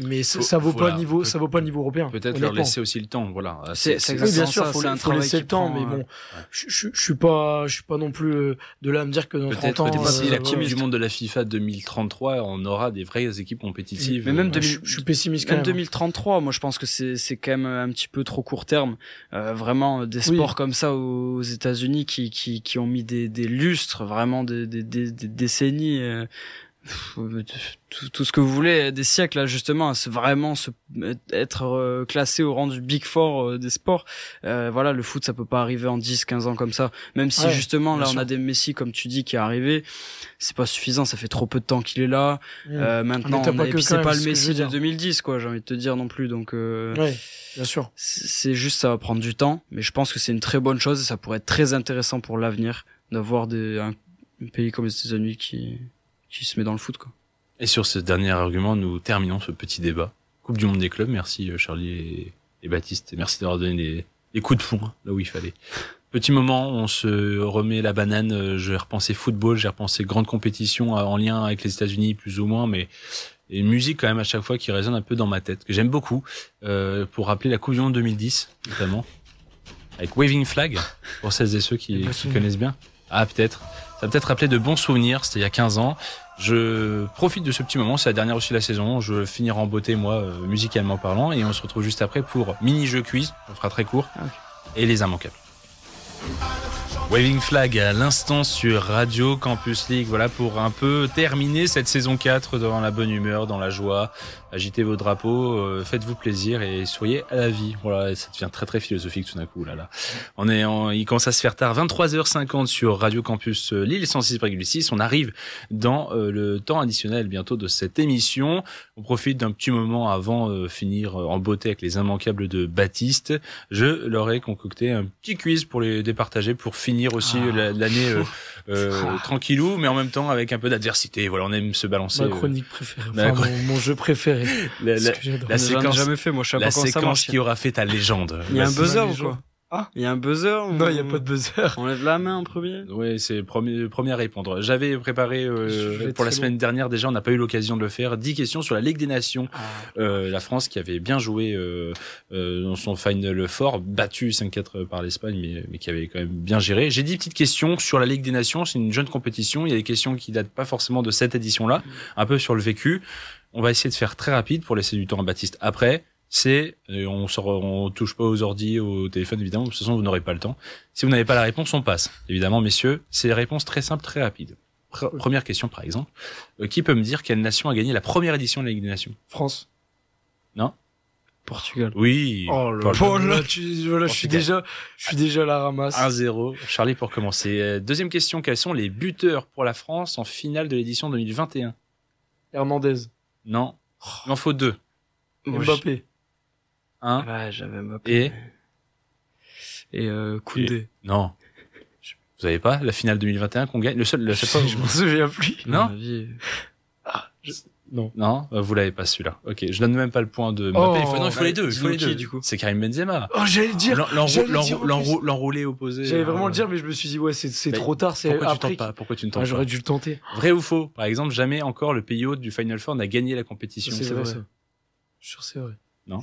mais ça vaut pas le niveau européen. Peut-être leur laisser aussi le temps, voilà. C'est oui, bien sûr, faut laisser le temps, mais bon, je suis pas non plus de là à me dire que dans 30 ans, d'ici la Coupe du monde de la FIFA 2033, on aura des vraies équipes compétitives. Mais même je suis pessimiste quand même. 2033, moi je pense que c'est quand même un petit peu trop court terme. Vraiment des sports comme ça aux États-Unis qui ont mis des lustres, vraiment des décennies. tout ce que vous voulez, des siècles, là, justement, être classé au rang du Big Four des sports. Voilà, le foot, ça peut pas arriver en 10-15 ans comme ça. Même si, justement, là, on a des Messi, comme tu dis, qui est arrivé, c'est pas suffisant, ça fait trop peu de temps qu'il est là. Maintenant, et puis c'est pas le Messi de 2010, quoi, j'ai envie de te dire non plus, donc bien sûr. C'est juste, ça va prendre du temps, mais je pense que c'est une très bonne chose et ça pourrait être très intéressant pour l'avenir d'avoir un pays comme les États-Unis qui se met dans le foot, quoi. Et sur ce dernier argument, nous terminons ce petit débat. Coupe du monde des clubs, merci Charlie et Baptiste, et merci d'avoir donné des coups de poing là où il fallait. Petit moment, on se remet la banane, j'ai repensé football, j'ai repensé grande compétition en lien avec les États-Unis plus ou moins, mais et une musique quand même à chaque fois qui résonne un peu dans ma tête, que j'aime beaucoup, pour rappeler la Coupe du monde 2010 notamment, avec Waving Flag, pour celles et ceux qui connaissent bien. Ah, peut-être. Ça va peut-être rappeler de bons souvenirs, c'était il y a 15 ans. Je profite de ce petit moment, c'est la dernière aussi de la saison, je finirai en beauté moi, musicalement parlant, et on se retrouve juste après pour mini-jeu quiz, on fera très court, et les immanquables. Waving Flag à l'instant sur Radio Campus League, voilà pour un peu terminer cette saison 4 dans la bonne humeur, dans la joie. Agitez vos drapeaux, faites-vous plaisir et souriez à la vie. Voilà, ça devient très très philosophique tout d'un coup là. Il commence à se faire tard, 23h50 sur Radio Campus Lille 106,6. On arrive dans le temps additionnel bientôt de cette émission. On profite d'un petit moment avant finir en beauté avec les immanquables de Baptiste. Je leur ai concocté un petit quiz pour les départager, pour finir aussi l'année tranquillou, mais en même temps avec un peu d'adversité. Voilà, on aime se balancer. Ma chronique préférée, mon jeu préféré. La séquence, jamais fait, moi je sais pas la comment ça séquence marche. qui aura fait ta légende. Il y a un buzzer ou quoi? Il y a un buzzer? Non, il y a pas de buzzer. On lève la main en premier? Oui, c'est le premier à répondre. J'avais préparé pour la semaine dernière déjà, on n'a pas eu l'occasion de le faire. 10 questions sur la Ligue des Nations. La France qui avait bien joué dans son Final Four, battu 5-4 par l'Espagne, mais qui avait quand même bien géré. J'ai 10 petites questions sur la Ligue des Nations. C'est une jeune compétition. Il y a des questions qui datent pas forcément de cette édition-là, un peu sur le vécu. On va essayer de faire très rapide pour laisser du temps à Baptiste après. On touche pas aux ordi, au téléphone évidemment, de toute façon vous n'aurez pas le temps. Si vous n'avez pas la réponse, on passe. Évidemment, messieurs, c'est des réponses très simples, très rapides. Première question par exemple, qui peut me dire quelle nation a gagné la première édition de la Ligue des Nations? France. Non? Portugal. Oui. Oh là là, je suis déjà à la ramasse. 1-0. Charlie pour commencer. Deuxième question, quels sont les buteurs pour la France en finale de l'édition 2021? Hernandez. Non. Il en faut 2. Mbappé. Ouais, j'avais Mbappé. Et Koundé. Non. Vous avez pas la finale 2021 qu'on gagne? Je m'en souviens plus. Non? Non. Non, vous l'avez pas celui-là. Ok, je donne même pas le point de Mbappé. Il faut les deux. Du coup. C'est Karim Benzema. Oh, j'allais le dire. L'enroulé opposé. J'allais vraiment le dire, mais je me suis dit, ouais, c'est trop tard. C'est après. Pourquoi tu ne tentes pas? J'aurais dû le tenter. Vrai ou faux? Par exemple, jamais encore le pays hôte du Final Four n'a gagné la compétition. C'est vrai, ça. Je suis sûr, c'est vrai. Non.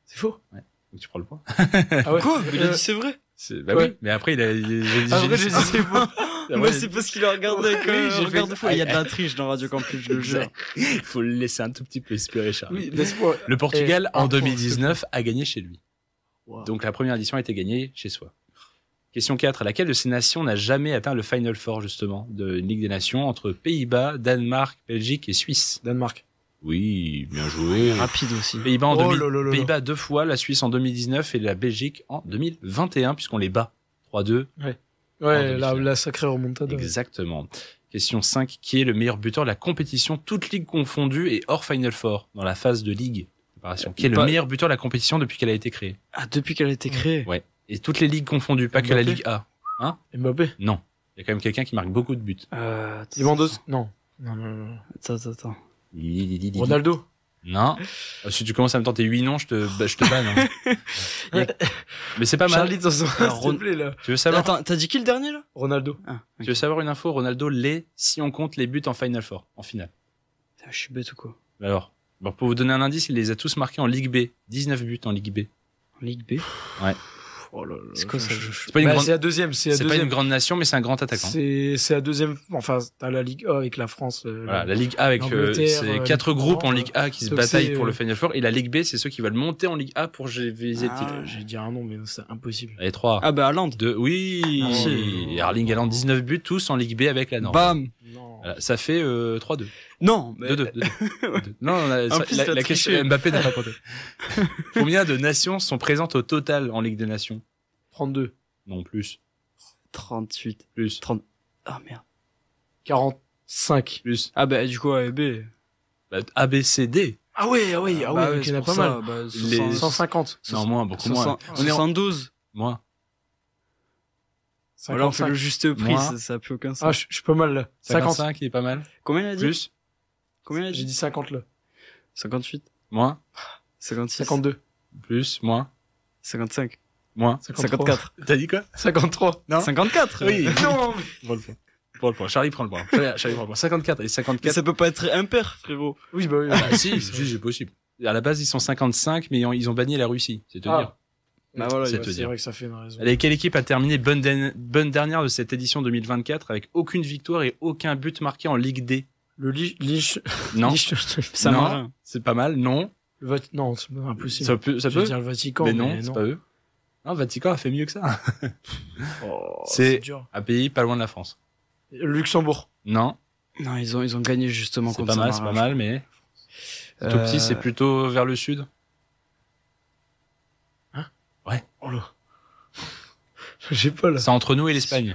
C'est faux. Ouais. Donc tu prends le point. Ah ouais. Quoi? Il a dit c'est vrai. Bah oui, mais après j'ai dit j'ai dit c'est faux. Moi, c'est parce qu'il a regardé avec regard de fou. Il y a de la triche dans Radio Campus, je le jure. Il faut le laisser un tout petit peu espérer, Charles. Oui, laisse-moi. Le Portugal, en 2019, a gagné chez lui. Wow. Donc la première édition a été gagnée chez soi. Question 4. Laquelle de ces nations n'a jamais atteint le Final Four, justement, de Ligue des Nations, entre Pays-Bas, Danemark, Belgique et Suisse? Danemark. Oui, bien joué. Rapide aussi. Pays-Bas Pays-Bas 2 fois, la Suisse en 2019 et la Belgique en 2021, puisqu'on les bat. 3-2. Ouais, la sacrée remontada. Exactement. Question 5. Qui est le meilleur buteur de la compétition, toute ligue confondue et hors Final Four, dans la phase de ligue préparation? Qui est le meilleur buteur de la compétition depuis qu'elle a été créée? Ah, depuis qu'elle a été créée? Ouais. Et toutes les ligues confondues, pas que la Ligue A. Hein? Mbappé? Non. Il y a quand même quelqu'un qui marque beaucoup de buts. Lewandowski? Non. Attends. Ronaldo? Non. Si tu commences à me tenter 8 noms, je te banne. Hein. Mais c'est pas mal. Charlie, s'il te plaît, là. Tu veux savoir? Attends, t'as dit qui le dernier, là? Ronaldo. Ah, okay. Tu veux savoir une info? Ronaldo si on compte les buts en Final Four, en finale. Je suis bête ou quoi? Alors, pour vous donner un indice, il les a tous marqués en Ligue B. 19 buts en Ligue B. En Ligue B? Ouais. Oh là là. C'est quoi ça? C'est pas une grande... c'est la deuxième. C'est pas une grande nation, mais c'est un grand attaquant. C'est la deuxième. Enfin, t'as la Ligue A avec la France. Voilà, la Ligue A avec c'est 4 groupes en Ligue A qui se bataillent pour le Final Four, et la Ligue B, c'est ceux qui veulent monter en Ligue A pour viser le titre. J'ai dit un nom, mais c'est impossible. Allez, 3. Ah bah Haaland. 2. Oui. Erling Haaland, 19 buts tous en Ligue B avec la Norvège. Bam. Non. Voilà, ça fait 3-2. Non, mais 2-2. Non, En plus, t'as la question triché. Mbappé n'a pas compté. Combien de nations sont présentes au total en Ligue des Nations? 32. Non, plus. 38. Plus. 30. Ah merde. 45. Plus. Ah bah du coup A et B. Bah, A, B, C, D. Ah ouais, Bah ok, il y en a c'est pas pour mal. ça, bah, Les- 150. Non, moins, beaucoup moins. On est en 72. moins. Voilà, on fait 55. le juste prix, Moins. ça a plus aucun Ah, sens. je suis pas mal là. 50. 55, il est pas mal. Combien il a dit? Plus. Combien il a J'ai dit? dit 50 là. 58. Moins. 56. 52. Plus. Moins. 55. Moins. 54. T'as dit quoi? 53. Non. 54. Oui. Non, Prends le point. Prends le point. Charlie prend le point. Charlie prend le point. 54. Et Mais 54. ça peut pas être impair, frérot. oui, bah oui. Ah, si, c'est possible. À la base, ils sont 55, mais ils ont banni la Russie. C'est te Ah. dire. Bah voilà, C'est il te va- dire. vrai que ça fait une raison. Allez, quelle équipe a terminé bonne dernière de cette édition 2024 avec aucune victoire et aucun but marqué en Ligue D? Le Lich. Non. Saint-Marin. Non. C'est pas mal. Non. Non, c'est impossible. Ça peut. Je vais dire le Vatican. Mais non, c'est pas eux. Non, Vatican a fait mieux que ça. Oh, C'est- c'est dur. Un pays pas loin de la France. Luxembourg. Non. Non, ils ont gagné justement C'est contre pas mal, c'est pas Saint-Marin. mal, mais tout petit, c'est plutôt vers le sud. Oh là. J'ai pas là. C'est entre nous et l'Espagne.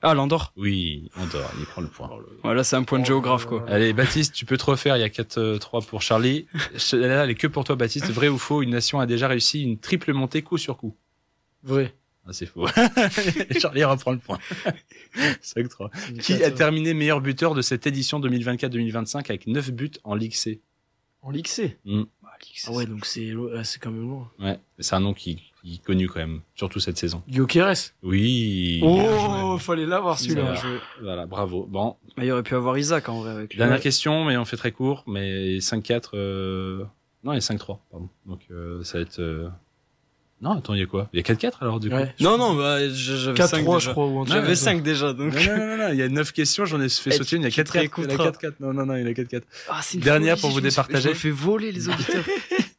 Ah, l'Andorre. Oui, Andorre, il prend le point. Voilà, c'est un point de géographe, quoi. Allez, Baptiste, tu peux te refaire. Il y a 4-3 pour Charlie. Là, elle est que pour toi, Baptiste. Vrai ou faux, une nation a déjà réussi une triple montée coup sur coup. Vrai. Ah, c'est faux. Charlie reprend le point. 5-3. Qui a terminé meilleur buteur de cette édition 2024-2025 avec 9 buts en Ligue C? En Ligue C. Ah ouais, donc c'est quand même loin. Ouais, c'est un nom qui est connu quand même, surtout cette saison. Gyökeres. Oui. Oh, fallait l'avoir celui-là. Voilà, bravo. Bon, Bah, il aurait pu avoir Isaac en vrai avec lui. dernière question, mais on fait très court. Mais 5-4, non, il y a 5-3, pardon. Donc ça va être. Non, attends, il y a quoi? Il y a 4-4 alors du coup. Ouais. Non, non, bah, j'avais 5 4-3, je déjà. crois. Ou un truc J'avais comme ça. 5 déjà, donc. Non, il y a 9 questions, j'en ai fait Eh, sauter une, il y a tu te 4-4. Il y en a réécouteras. 4-4. Non, il y en a 4-4. Ah, c'est une Dernière folie, pour vous je me départager. Je me fais voler les auditeurs.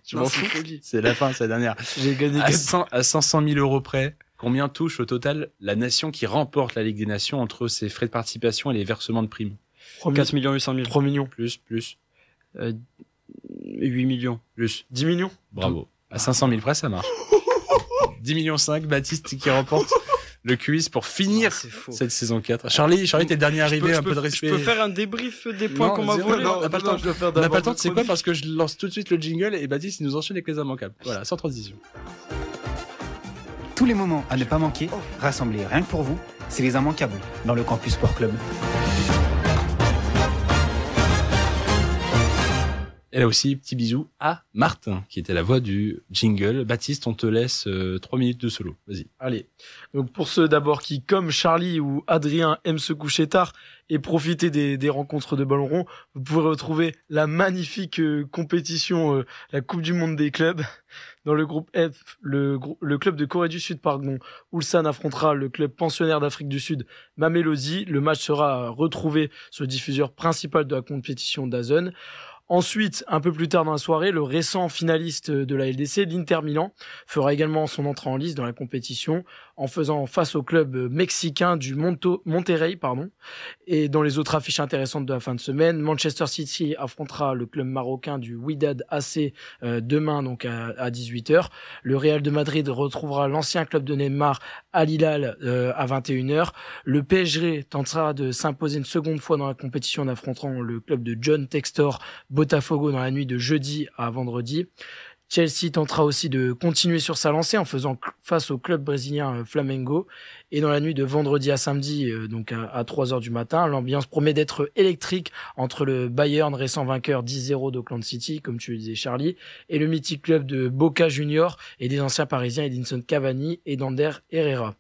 Je m'en fous. C'est la fin, c'est la dernière. J'ai gagné À 4. à 500 000 euros près, combien touche au total la nation qui remporte la Ligue des Nations entre ses frais de participation et les versements de primes? 4 800 000. 3 millions. Plus, 8 millions. plus. 10 millions. Bravo. À 500 000 près, ça marche. 10 millions 5, Baptiste qui remporte le quiz pour finir C'est faux. cette saison 4. Charlie, t'es le dernier arrivé, un peu de respect. Je peux faire un débrief des points Non, qu'on m'a zéro, volés. non, on n'a pas le temps. je dois faire On n'a pas d'abord le temps, le tu sais quoi, chronique. parce que je lance tout de suite le jingle et Baptiste, il nous enchaîne avec les immanquables. Voilà, sans transition. Tous les moments à ne pas manquer, rassemblés rien que pour vous, c'est les immanquables dans le Campus Sport Club. Et là aussi, petit bisou à Martin, qui était la voix du jingle. Baptiste, on te laisse 3 minutes de solo. Vas-y. Allez. Donc pour ceux d'abord qui, comme Charlie ou Adrien, aiment se coucher tard et profiter des rencontres de ballon rond, vous pouvez retrouver la magnifique compétition, la Coupe du Monde des clubs. Dans le groupe F, le club de Corée du Sud, pardon, Ulsan affrontera le club pensionnaire d'Afrique du Sud, Mamelodi. Le match sera retrouvé sur le diffuseur principal de la compétition DAZN. Ensuite, un peu plus tard dans la soirée, le récent finaliste de la LDC, l'Inter Milan, fera également son entrée en lice dans la compétition en faisant face au club mexicain du Monterrey, pardon. Et dans les autres affiches intéressantes de la fin de semaine, Manchester City affrontera le club marocain du Wydad AC demain donc à 18h. Le Real de Madrid retrouvera l'ancien club de Neymar Al Hilal à 21h. Le PSG tentera de s'imposer une seconde fois dans la compétition en affrontant le club de John Textor Botafogo dans la nuit de jeudi à vendredi. Chelsea tentera aussi de continuer sur sa lancée en faisant face au club brésilien Flamengo. Et dans la nuit de vendredi à samedi, donc à 3h du matin, l'ambiance promet d'être électrique entre le Bayern, récent vainqueur 10-0 d'Auckland City, comme tu le disais Charlie, et le mythique club de Boca Juniors et des anciens parisiens Edinson Cavani et Dander Herrera.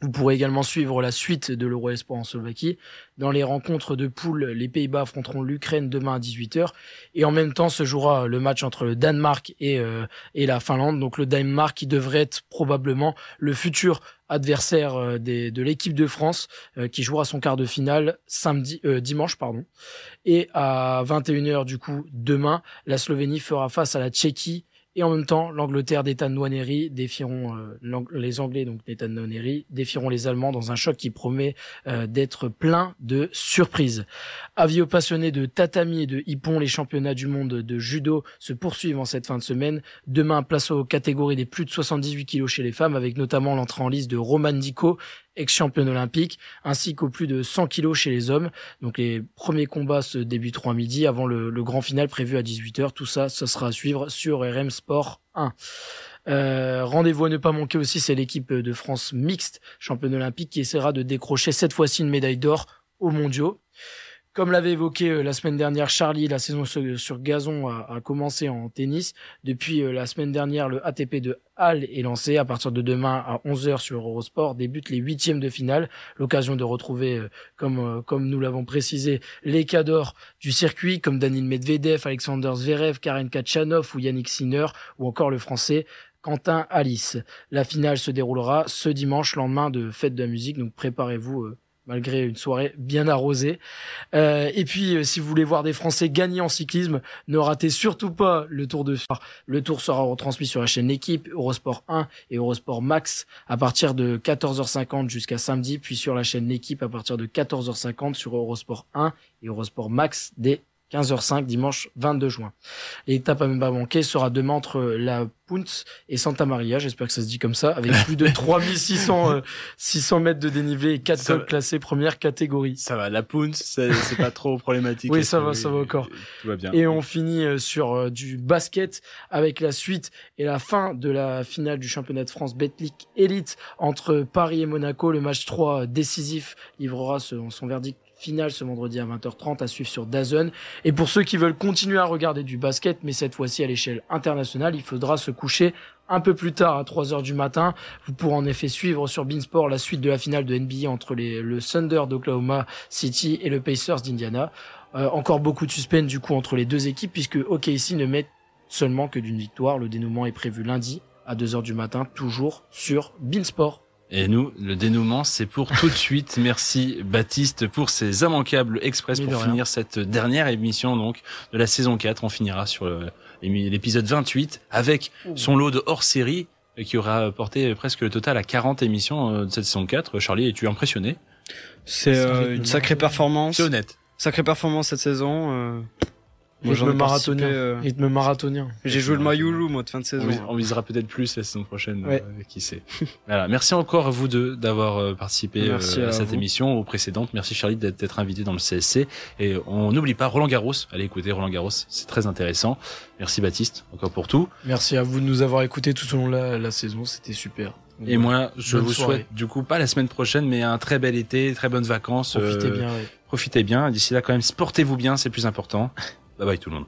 Vous pourrez également suivre la suite de l'Euro Espoir en Slovaquie. Dans les rencontres de poule, les Pays-Bas affronteront l'Ukraine demain à 18h. Et en même temps se jouera le match entre le Danemark et la Finlande. Donc le Danemark qui devrait être probablement le futur adversaire de l'équipe de France qui jouera son quart de finale dimanche. Et à 21h du coup demain, la Slovénie fera face à la Tchéquie Et en même temps, l'Angleterre d'Ethan Nwaneri défieront les Anglais, donc d'Ethan Nwaneri, défieront les Allemands dans un choc qui promet d'être plein de surprises. Avis aux passionnés de tatami et de hippon, les championnats du monde de judo se poursuivent en cette fin de semaine. Demain, place aux catégories des plus de 78 kilos chez les femmes, avec notamment l'entrée en liste de Roman Diko, ex-championne olympique, ainsi qu'aux plus de 100 kilos chez les hommes. Donc les premiers combats se débuteront à midi avant le grand final prévu à 18h. Tout ça, ça sera à suivre sur RM Sport 1. Rendez-vous à ne pas manquer aussi, c'est l'équipe de France mixte, championne olympique, qui essaiera de décrocher cette fois-ci une médaille d'or aux mondiaux. Comme l'avait évoqué la semaine dernière Charlie, la saison sur gazon a commencé en tennis. Depuis la semaine dernière, le ATP de Halle est lancé. À partir de demain à 11h sur Eurosport débutent les 8e de finale. L'occasion de retrouver, comme nous l'avons précisé, les cadors du circuit, comme Daniil Medvedev, Alexander Zverev, Karen Khachanov ou Yannick Sinner, ou encore le français Quentin Alice. La finale se déroulera ce dimanche, lendemain de fête de la musique, donc préparez-vous malgré une soirée bien arrosée. Et puis, si vous voulez voir des Français gagner en cyclisme, ne ratez surtout pas le Tour de Phare. Le Tour sera retransmis sur la chaîne L'équipe, Eurosport 1 et Eurosport Max à partir de 14h50 jusqu'à samedi, puis sur la chaîne L'équipe à partir de 14h50 sur Eurosport 1 et Eurosport Max dès 15h05 dimanche 22 juin. L'étape à ne pas manquer sera demain entre la Punts et Santa Maria, j'espère que ça se dit comme ça, avec plus de 600 mètres de dénivelé et 4 cols classés première catégorie. Ça va, la Punts, c'est pas trop problématique. Oui, ça va encore. Tout va bien. Et on finit sur du basket avec la suite et la fin de la finale du championnat de France Betclic Elite entre Paris et Monaco. Le match 3 décisif livrera son verdict finale ce vendredi à 20h30 à suivre sur DAZN. Et pour ceux qui veulent continuer à regarder du basket, mais cette fois-ci à l'échelle internationale, il faudra se coucher un peu plus tard à 3h du matin. Vous pourrez en effet suivre sur beIN Sport la suite de la finale de NBA entre le Thunder d'Oklahoma City et le Pacers d'Indiana. Encore beaucoup de suspense du coup entre les deux équipes puisque OKC ne met seulement que d'une victoire. Le dénouement est prévu lundi à 2h du matin, toujours sur beIN Sport. Et nous, le dénouement, c'est pour tout de suite. Merci Baptiste pour ces immanquables express pour finir cette dernière émission donc de la saison 4. On finira sur l'épisode 28 avec son lot de hors-série qui aura porté presque le total à 40 émissions de cette saison 4. Charlie, es-tu impressionné? C'est une sacrée performance. C'est honnête. Sacrée performance cette saison. Moi, rythme marathonien. J'ai joué le Mayoulou, moi, de fin de saison. On visera peut-être plus la saison prochaine, qui sait. Voilà. Merci encore à vous deux d'avoir participé à cette émission, aux précédentes. Merci Charlie d'être invité dans le CSC. Et on n'oublie pas Roland Garros. Allez écouter Roland Garros, c'est très intéressant. Merci Baptiste, encore pour tout. Merci à vous de nous avoir écoutés tout au long de la saison, c'était super. Et moi, je vous souhaite du coup pas la semaine prochaine, mais un très bel été, très bonnes vacances. Profitez bien. Profitez bien. D'ici là, quand même, portez-vous bien, c'est plus important. Bye bye tout le monde.